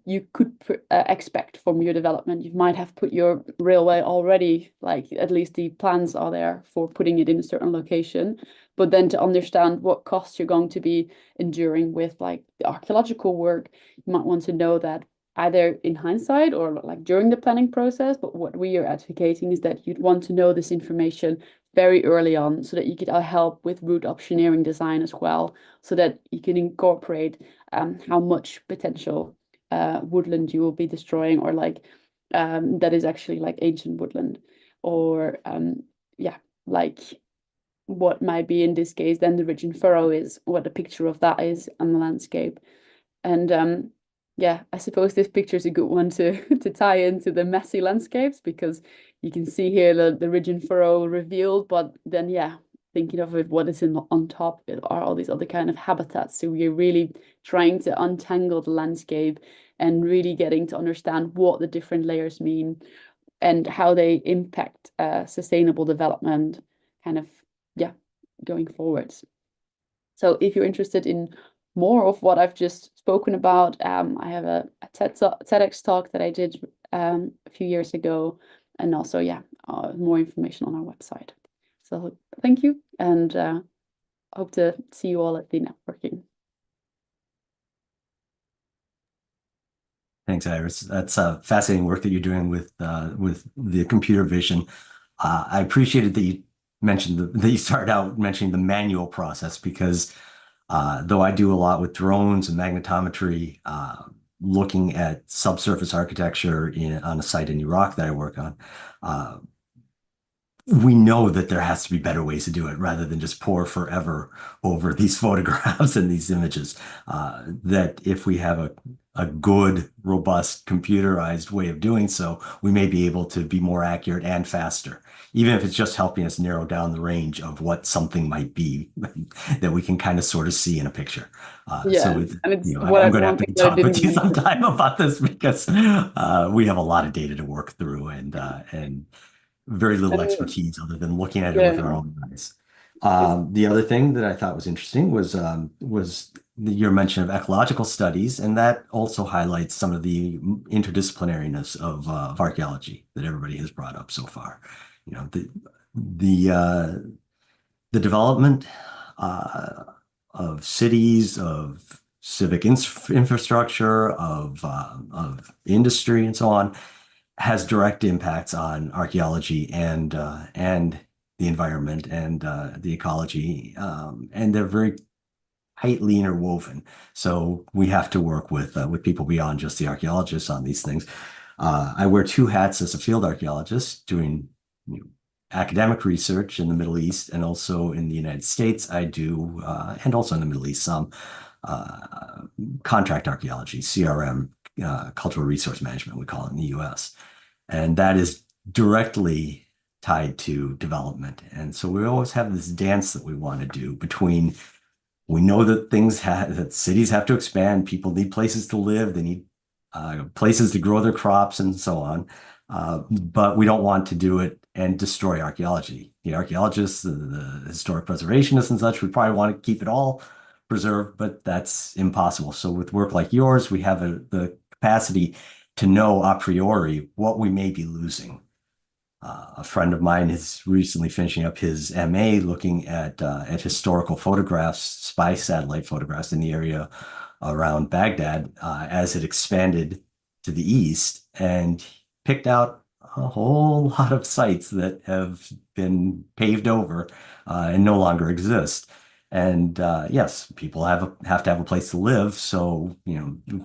you could expect from your development. You might have put your railway already, like at least the plans are there for putting it in a certain location. But then to understand what costs you're going to be enduring with like the archaeological work, you might want to know that either in hindsight or like during the planning process. But what we are advocating is that you'd want to know this information very early on, so that you could help with root optioneering design as well, so that you can incorporate how much potential woodland you will be destroying, or like that is actually like ancient woodland, or yeah, like what might be in this case then the ridge and furrow is, what the picture of that is on the landscape. And yeah, I suppose this picture is a good one to tie into the messy landscapes, because you can see here the ridge and furrow revealed, but then yeah, thinking of it, what is on top are all these other kind of habitats. So we're really trying to untangle the landscape and really getting to understand what the different layers mean and how they impact sustainable development, kind of, yeah, going forwards. So if you're interested in more of what I've just spoken about, I have a TEDx talk that I did a few years ago, and also, yeah, more information on our website. So thank you, and hope to see you all at the networking. Thanks, Iris. That's fascinating work that you're doing with the computer vision. I appreciated that you mentioned that you started out mentioning the manual process, because though I do a lot with drones and magnetometry, looking at subsurface architecture on a site in Iraq that I work on, we know that there has to be better ways to do it rather than just pore forever over these photographs and these images. That if we have a good, robust, computerized way of doing so, we may be able to be more accurate and faster, even if it's just helping us narrow down the range of what something might be that we can kind of sort of see in a picture. Yeah, so and it's I'm going to have to talk with you mention. sometime about this, because we have a lot of data to work through, and very little expertise other than looking at it with our own eyes. The other thing that I thought was interesting was your mention of ecological studies, and that also highlights some of the interdisciplinariness of archaeology that everybody has brought up so far. You know, the development of cities, of civic infrastructure, of industry, and so on, has direct impacts on archaeology and the environment and the ecology, and they're very tightly interwoven. So we have to work with people beyond just the archaeologists on these things. I wear two hats as a field archaeologist, doing academic research in the Middle East and also in the United States. I do, and also in the Middle East, some contract archaeology, CRM, cultural resource management, we call it in the US. And that is directly tied to development. And so we always have this dance that we want to do between, we know that that cities have to expand, people need places to live, they need places to grow their crops and so on. But we don't want to do it and destroy archaeology. The archaeologists, the historic preservationists and such, we probably want to keep it all preserved, but that's impossible. So with work like yours, we have the capacity to know a priori what we may be losing. A friend of mine is recently finishing up his MA looking at historical photographs, spy satellite photographs in the area around Baghdad as it expanded to the east, and picked out a whole lot of sites that have been paved over and no longer exist. And yes, people have to have a place to live, so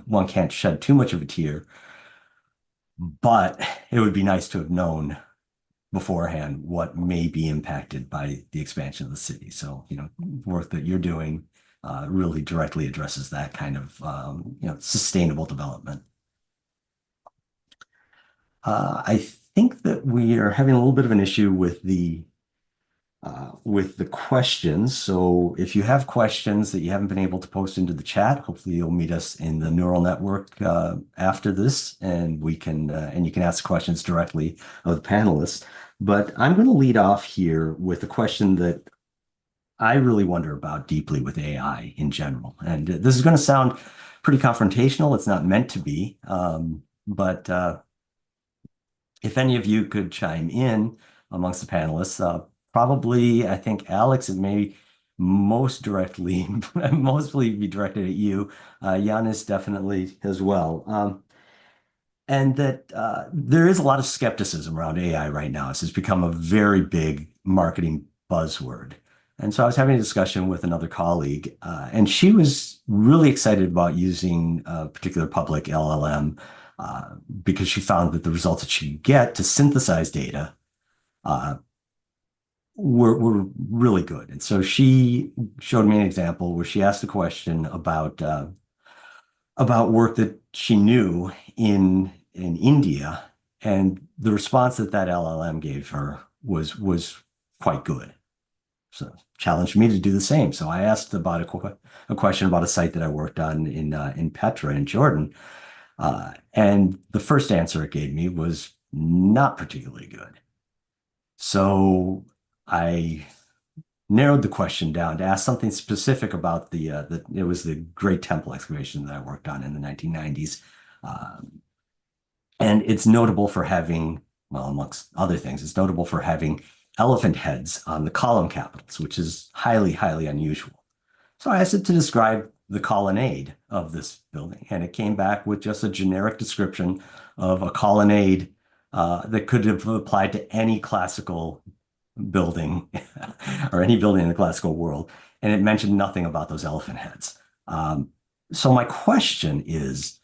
one can't shed too much of a tear. But it would be nice to have known beforehand what may be impacted by the expansion of the city. So, work that you're doing really directly addresses that kind of, sustainable development. I think that we are having a little bit of an issue with the questions. So if you have questions that you haven't been able to post into the chat, hopefully you'll meet us in the neural network after this, and you can ask questions directly of the panelists. But I'm going to lead off here with a question that I really wonder about deeply with AI in general. And this is going to sound pretty confrontational. It's not meant to be, but if any of you could chime in amongst the panelists, probably, I think Alex is maybe mostly be directed at you. Yanis definitely as well. and that there is a lot of skepticism around AI right now. It's become a very big marketing buzzword. And so I was having a discussion with another colleague, and she was really excited about using a particular public LLM because she found that the results that she could get to synthesize data were really good. And so she showed me an example where she asked a question about work that she knew in India, and the response that LLM gave her was quite good. So challenged me to do the same. So I asked about a question about a site that I worked on in Petra in Jordan, and the first answer it gave me was not particularly good. So I narrowed the question down to ask something specific about it was the Great Temple excavation that I worked on in the 1990s. And it's notable for having, well, amongst other things, it's notable for having elephant heads on the column capitals, which is highly, highly unusual. So I asked it to describe the colonnade of this building, and it came back with just a generic description of a colonnade that could have applied to any classical building or any building in the classical world, and it mentioned nothing about those elephant heads. So my question is,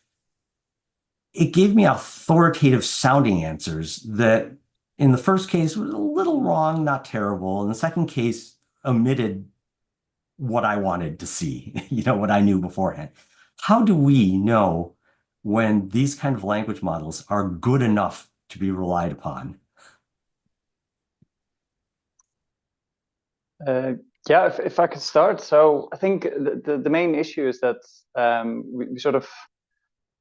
it gave me authoritative sounding answers that in the first case was a little wrong, not terrible. In the second case, omitted what I wanted to see, what I knew beforehand. How do we know when these kind of language models are good enough to be relied upon? Yeah, if I could start. So I think the main issue is that we sort of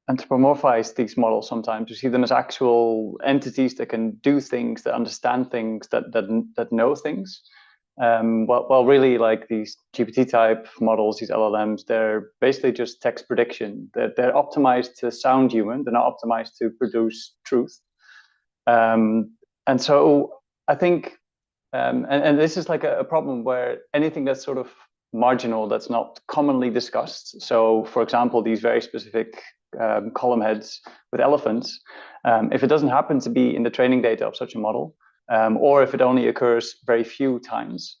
anthropomorphize these models sometimes. We see them as actual entities that can do things, that understand things, that know things. Well, really, like these GPT type models, these LLMs, they're basically just text prediction. They're optimized to sound human. They're not optimized to produce truth. And so I think, and this is like a problem where anything that's sort of marginal, that's not commonly discussed. So, for example, these very specific column heads with elephants, if it doesn't happen to be in the training data of such a model, or if it only occurs very few times,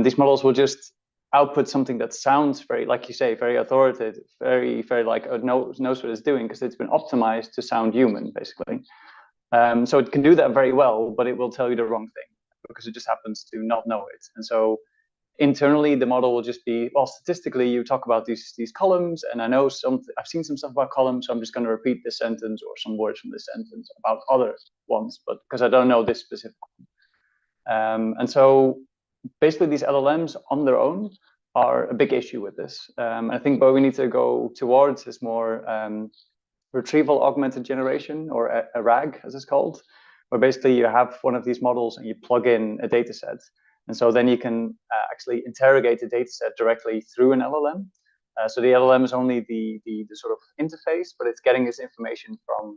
these models will just output something that sounds very, like you say, very authoritative, very like knows what it's doing, because it's been optimized to sound human, basically. So it can do that very well, but it will tell you the wrong thing because it just happens to not know it. And so internally, the model will just be, well, statistically, you talk about these columns, and I know I've seen some stuff about columns, so I'm just going to repeat this sentence or some words from this sentence about other ones, but because I don't know this specific one. And so basically, these LLMs on their own are a big issue with this. I think what we need to go towards is more retrieval augmented generation, or a RAG, as it's called, where basically you have one of these models and you plug in a data set. And so then you can actually interrogate the data set directly through an LLM. So the LLM is only the sort of interface, but it's getting this information from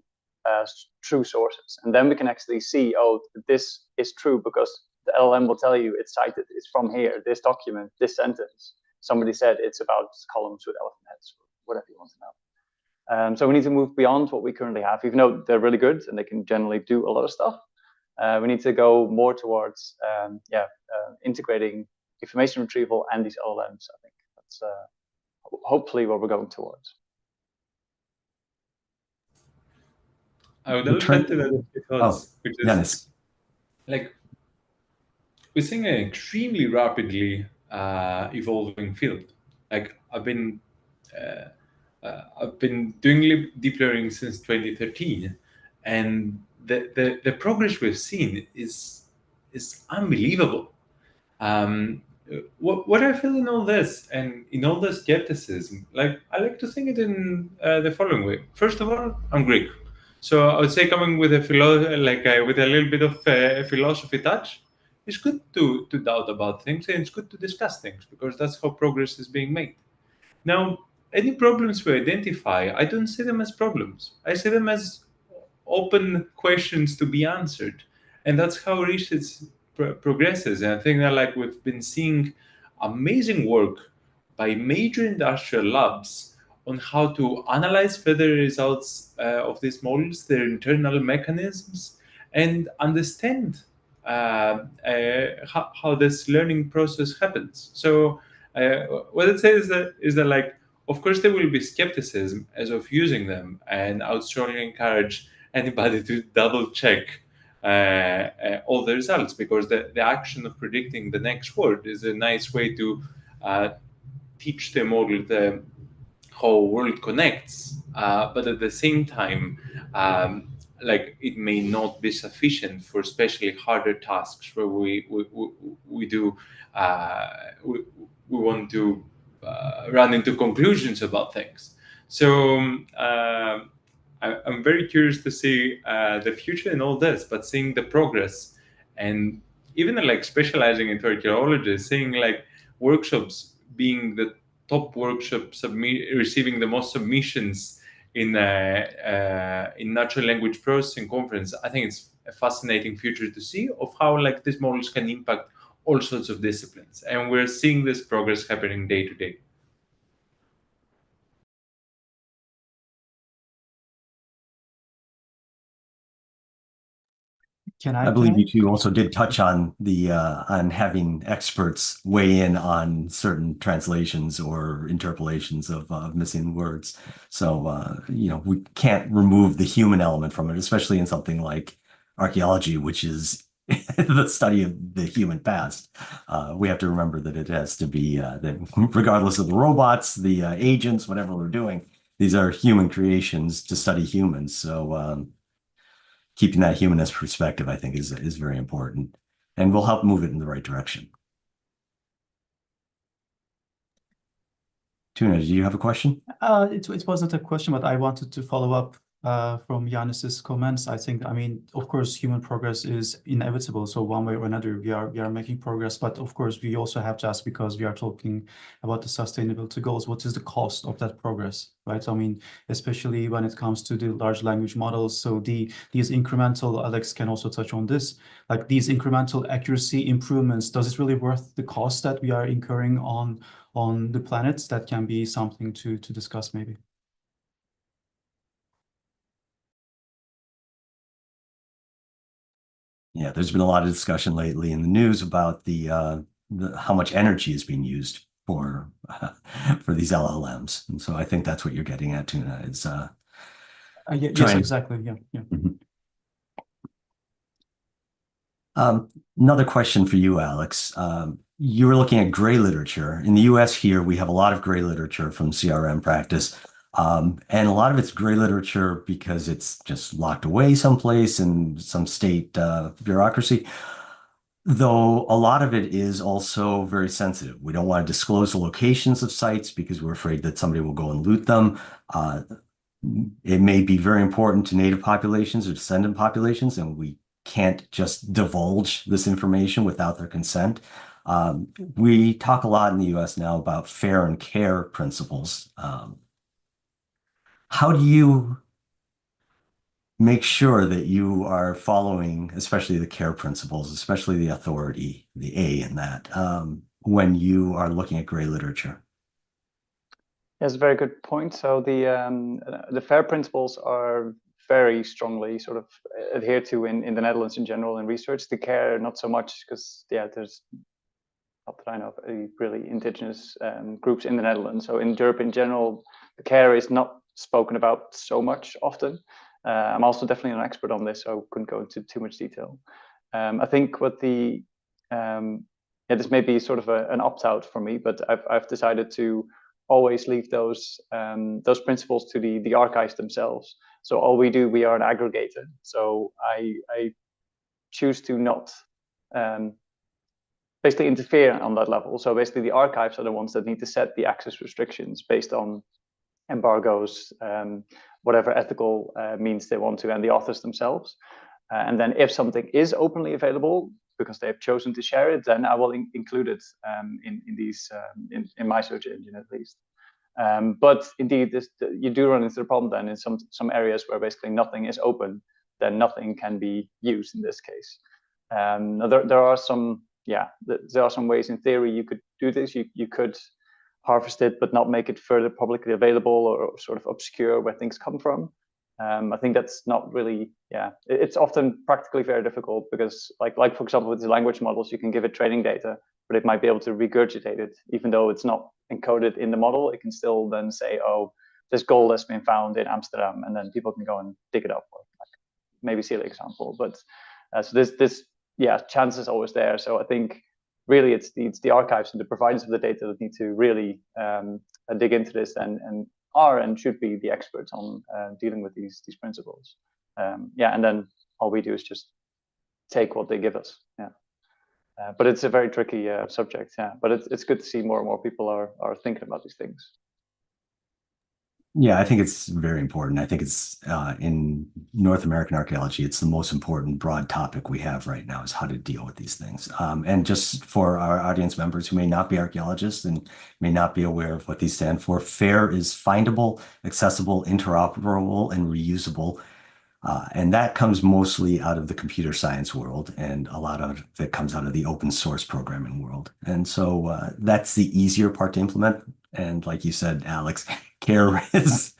true sources. And then we can actually see, oh, this is true because the LLM will tell you it's cited, it's from here, this document, this sentence. Somebody said it's about columns with elephant heads, or whatever you want to know. So we need to move beyond what we currently have, even though they're really good and they can generally do a lot of stuff. We need to go more towards integrating information retrieval and these LLMs. I think that's hopefully what we're going towards. I would also add to that because, which is Dennis. like we're seeing an extremely rapidly evolving field. Like I've been doing deep learning since 2013, and the progress we've seen is unbelievable. What I feel in all this and in all the skepticism, like I like to think it in the following way. First of all, I'm Greek, so I would say coming with with a little bit of a philosophy touch, it's good to doubt about things, and it's good to discuss things because that's how progress is being made. Now, any problems we identify, I don't see them as problems. I see them as open questions to be answered. And that's how research progresses. And I think that we've been seeing amazing work by major industrial labs on how to analyze further results of these models, their internal mechanisms, and understand how this learning process happens. So what it says is that like, of course, there will be skepticism as of using them, and I would strongly encourage anybody to double check all the results, because the action of predicting the next word is a nice way to teach the model the whole world connects, but at the same time, like it may not be sufficient for especially harder tasks where we want to run into conclusions about things. So I'm very curious to see the future in all this, but seeing the progress, and even like specializing into archaeology, seeing like workshops being the top workshop receiving the most submissions in natural language processing conference. I think it's a fascinating future to see of how like these models can impact all sorts of disciplines, and we're seeing this progress happening day to day. I believe you two also did touch on the on having experts weigh in on certain translations or interpolations of missing words. So you know, we can't remove the human element from it, especially in something like archaeology, which is the study of the human past. We have to remember that it has to be that regardless of the robots, the agents, whatever we're doing, these are human creations to study humans. So keeping that humanist perspective, I think, is very important, and will help move it in the right direction. Tuna, do you have a question? It wasn't a question, but I wanted to follow up from Yanis's comments. I think, I mean, of course, human progress is inevitable. So one way or another, we are making progress. But of course, we also have to ask, because we are talking about the sustainability goals, what is the cost of that progress, right? I mean, especially when it comes to the large language models. So these incremental, Alex can also touch on this, like these incremental accuracy improvements, does it really worth the cost that we are incurring on the planets? That can be something to discuss maybe. Yeah, there's been a lot of discussion lately in the news about the how much energy is being used for these LLMs, and so I think that's what you're getting at, Tuna. Is yes, exactly. Yeah. Mm-hmm. Another question for you, Alex. You were looking at gray literature. In the US here, we have a lot of gray literature from CRM practice. And a lot of it's gray literature because it's just locked away someplace in some state bureaucracy. Though a lot of it is also very sensitive. We don't want to disclose the locations of sites because we're afraid that somebody will go and loot them. It may be very important to native populations or descendant populations, and we can't just divulge this information without their consent. We talk a lot in the US now about fair and care principles. How do you make sure that you are following, especially the care principles, especially the authority, the A in that, when you are looking at gray literature? Yes, very good point. So the FAIR principles are very strongly sort of adhered to in the Netherlands in general in research. The care, not so much, because there's not that I know of any really indigenous groups in the Netherlands. So in Europe in general, the care is not spoken about so much often. I'm also definitely an expert on this, so I couldn't go into too much detail. I think what this may be sort of an opt-out for me, but I've decided to always leave those principles to the archives themselves. So all we are an aggregator. So I choose to not basically interfere on that level. So basically the archives are the ones that need to set the access restrictions based on embargoes, whatever ethical means they want to, and the authors themselves. And then if something is openly available because they have chosen to share it, then I will include it in my search engine at least. But indeed, you do run into the problem then in some areas where basically nothing is open, then nothing can be used in this case. There are some ways in theory you could do this. You could harvest it but not make it further publicly available or sort of obscure where things come from. I think that's not really, it's often practically very difficult because like for example, with the language models, you can give it training data, but it might be able to regurgitate it, even though it's not encoded in the model. It can still then say, oh, this gold has been found in Amsterdam, and then people can go and dig it up, or like maybe silly example. But so this chance is always there. So I think really it's the archives and the providers of the data that need to really dig into this and are and should be the experts on dealing with these principles. And then all we do is just take what they give us. But it's a very tricky subject. But it's good to see more and more people are thinking about these things. Yeah, I think it's very important. I think it's in North American archaeology, it's the most important broad topic we have right now is how to deal with these things. And just for our audience members who may not be archaeologists and may not be aware of what these stand for, FAIR is findable, accessible, interoperable, and reusable. And that comes mostly out of the computer science world, and a lot of it comes out of the open source programming world. And so that's the easier part to implement. And like you said, Alex, CARE is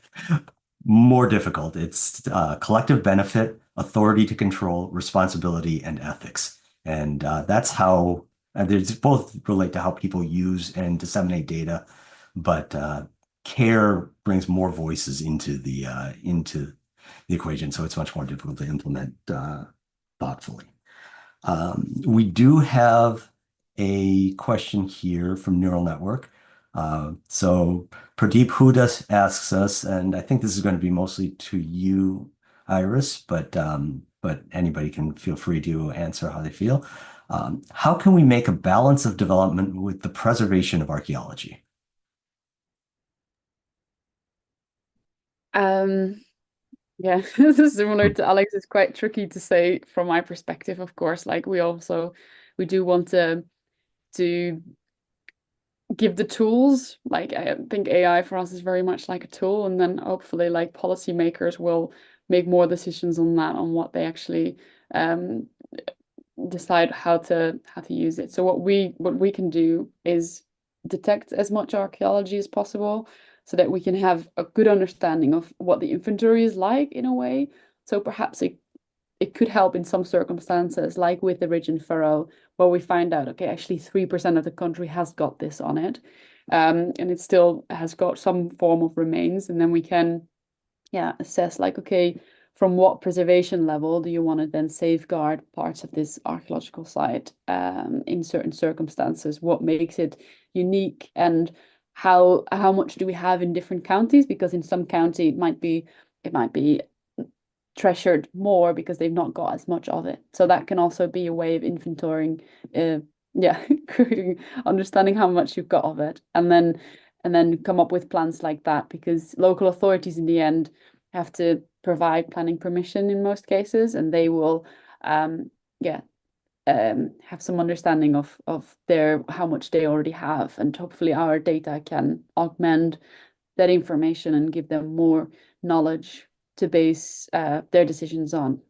more difficult. It's collective benefit, authority to control, responsibility, and ethics. And that's how there's both relate to how people use and disseminate data, but CARE brings more voices into the equation, so it's much more difficult to implement thoughtfully. We do have a question here from Neural Network. So Pradeep Hudas asks us, and I think this is going to be mostly to you, Iris, but anybody can feel free to answer how they feel. How can we make a balance of development with the preservation of archaeology? Yeah, this is similar to Alex. It's quite tricky to say from my perspective, of course. Like we do want to give the tools. Like I think AI for us is very much like a tool, and then hopefully like policymakers will make more decisions on that, on what they actually decide how to use it. So what we can do is detect as much archaeology as possible, so that we can have a good understanding of what the inventory is like in a way. So perhaps it could help in some circumstances, like with the ridge and furrow, where we find out, okay, actually 3% of the country has got this on it, and it still has got some form of remains, and then we can, assess like, okay, from what preservation level do you want to then safeguard parts of this archaeological site in certain circumstances? What makes it unique, and how much do we have in different counties? Because in some county it might be treasured more because they've not got as much of it. So that can also be a way of inventorying, creating, understanding how much you've got of it, and then come up with plans like that, because local authorities in the end have to provide planning permission in most cases, and they will have some understanding of how much they already have, and hopefully our data can augment that information and give them more knowledge to base their decisions on.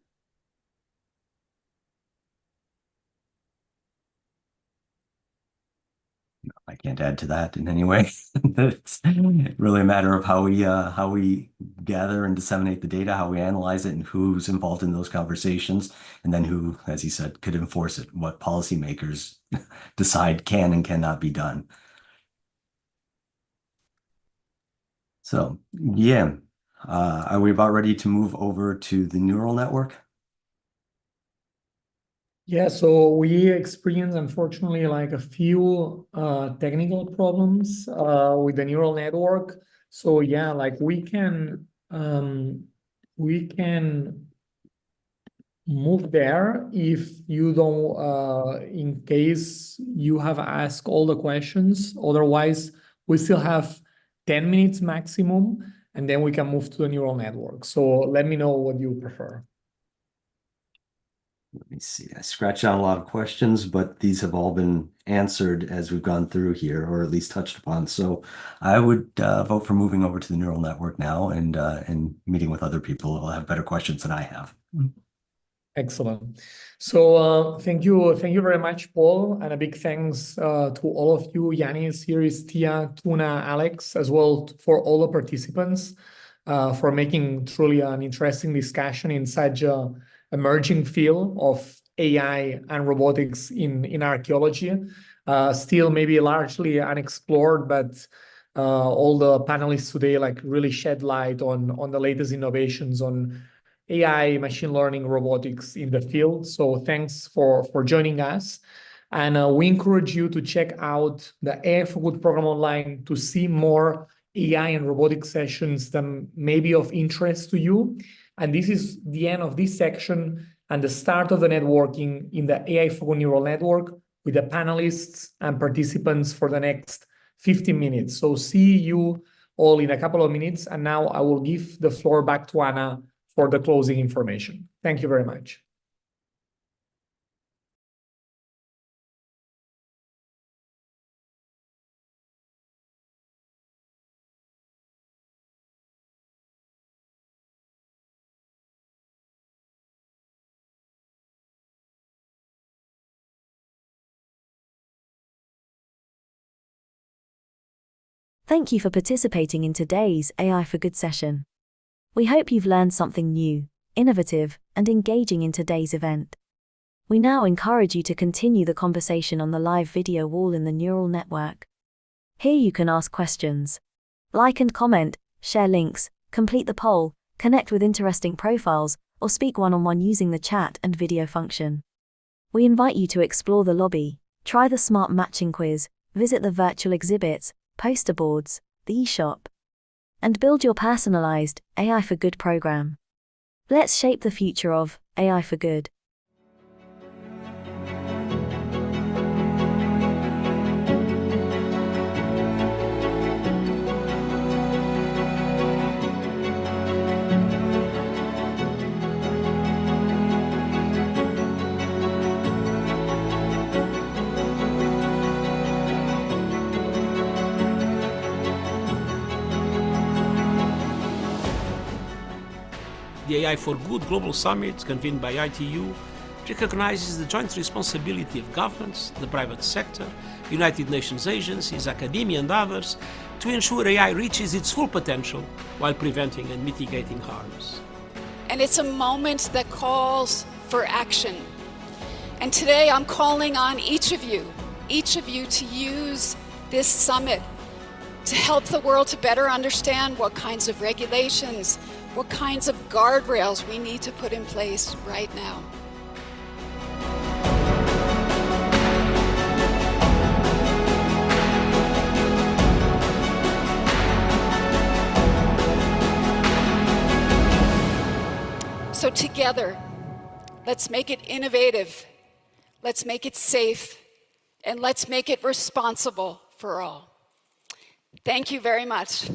I can't add to that in any way. It's really a matter of how we gather and disseminate the data, how we analyze it, and who's involved in those conversations, and then who, as you said, could enforce it, what policymakers decide can and cannot be done. So, yeah, are we about ready to move over to the neural network? Yeah, so we experienced, unfortunately, like a few technical problems with the neural network. So yeah, like we can move there if you don't, in case you have asked all the questions. Otherwise, we still have 10 minutes maximum, and then we can move to the neural network. So let me know what you prefer. Let me see. I scratched out a lot of questions, but these have all been answered as we've gone through here, or at least touched upon. So I would vote for moving over to the neural network now and meeting with other people who will have better questions than I have. Excellent. So thank you very much, Paul, and a big thanks to all of you, Yanis, Iris, Tia, Tuna, Alex, as well for all the participants for making truly an interesting discussion in such a emerging field of AI and robotics in archaeology. Still maybe largely unexplored, but all the panelists today like really shed light on the latest innovations on AI, machine learning, robotics in the field. So thanks for joining us. And we encourage you to check out the AI for Good program online to see more AI and robotics sessions that may be of interest to you. And this is the end of this section and the start of the networking in the AI for Good neural network with the panelists and participants for the next 15 minutes. So see you all in a couple of minutes. And now I will give the floor back to Anna for the closing information. Thank you very much. Thank you for participating in today's AI for Good session. We hope you've learned something new, innovative, and engaging in today's event. We now encourage you to continue the conversation on the live video wall in the neural network. Here you can ask questions, like and comment, share links, complete the poll, connect with interesting profiles, or speak one-on-one using the chat and video function. We invite you to explore the lobby, try the smart matching quiz, visit the virtual exhibits, poster boards, the eShop, and build your personalized AI for Good program. Let's shape the future of AI for Good. The AI for Good Global Summit, convened by ITU, recognizes the joint responsibility of governments, the private sector, United Nations agencies, academia and others to ensure AI reaches its full potential while preventing and mitigating harms. And it's a moment that calls for action. And today I'm calling on each of you to use this summit to help the world to better understand what kinds of regulations, what kinds of guardrails we need to put in place right now. So together, let's make it innovative, let's make it safe, and let's make it responsible for all. Thank you very much.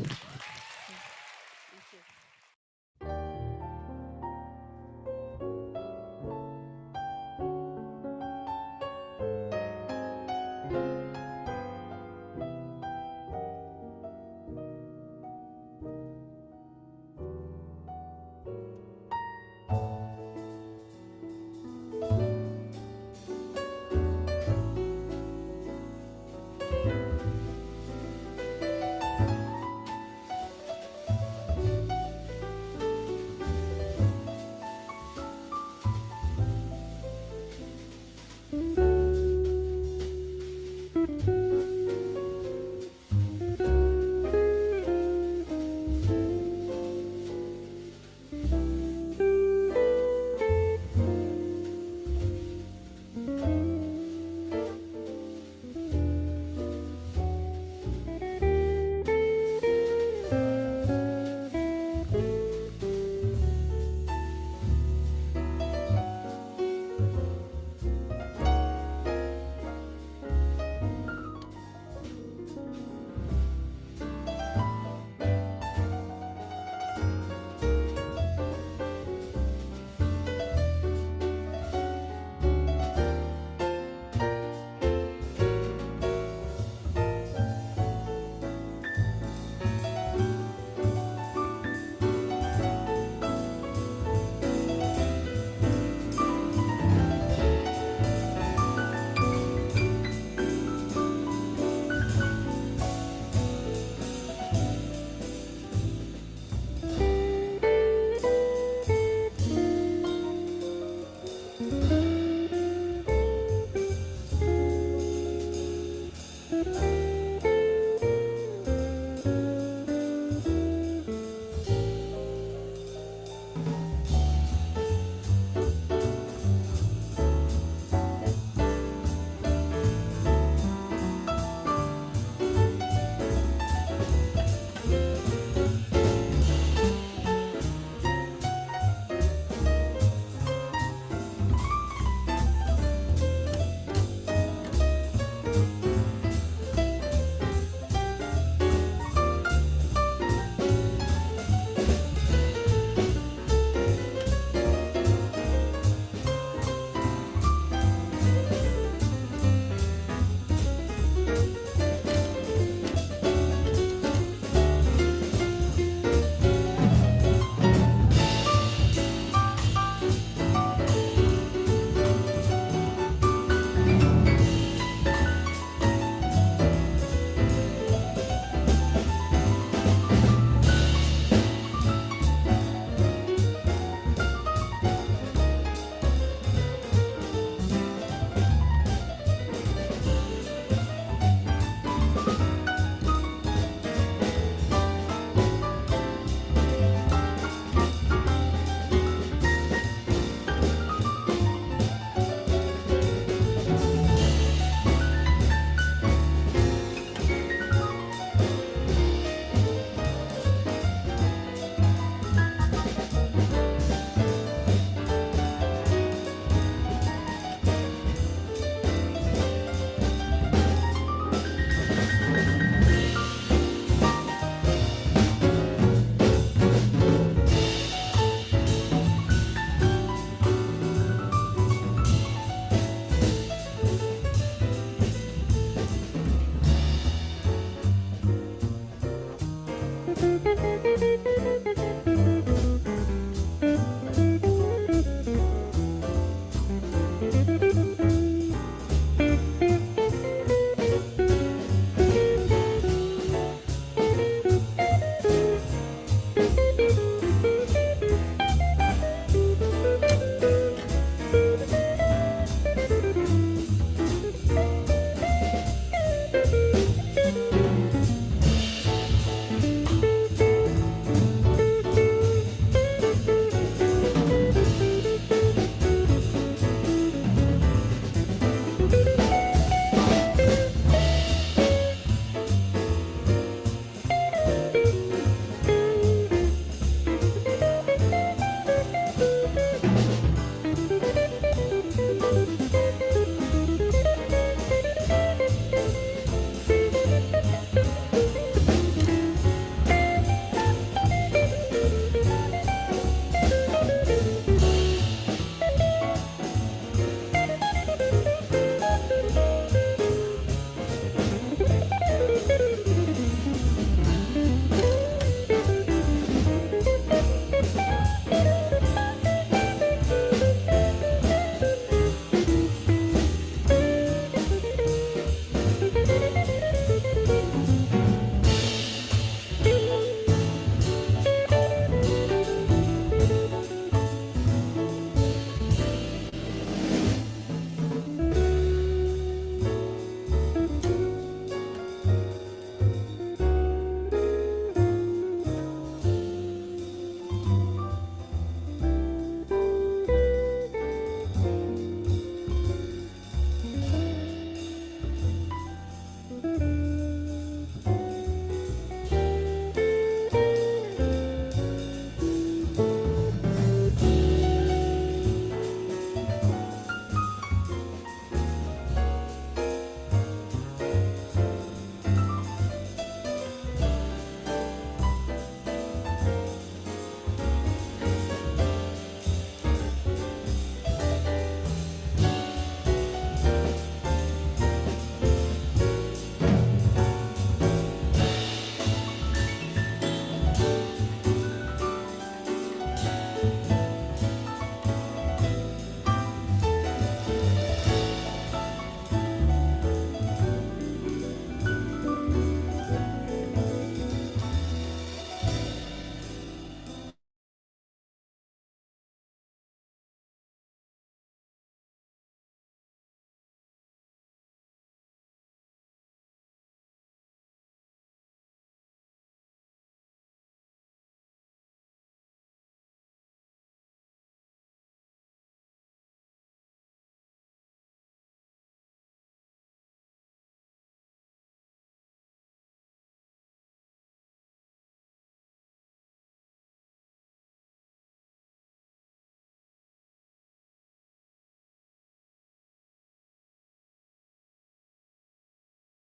you.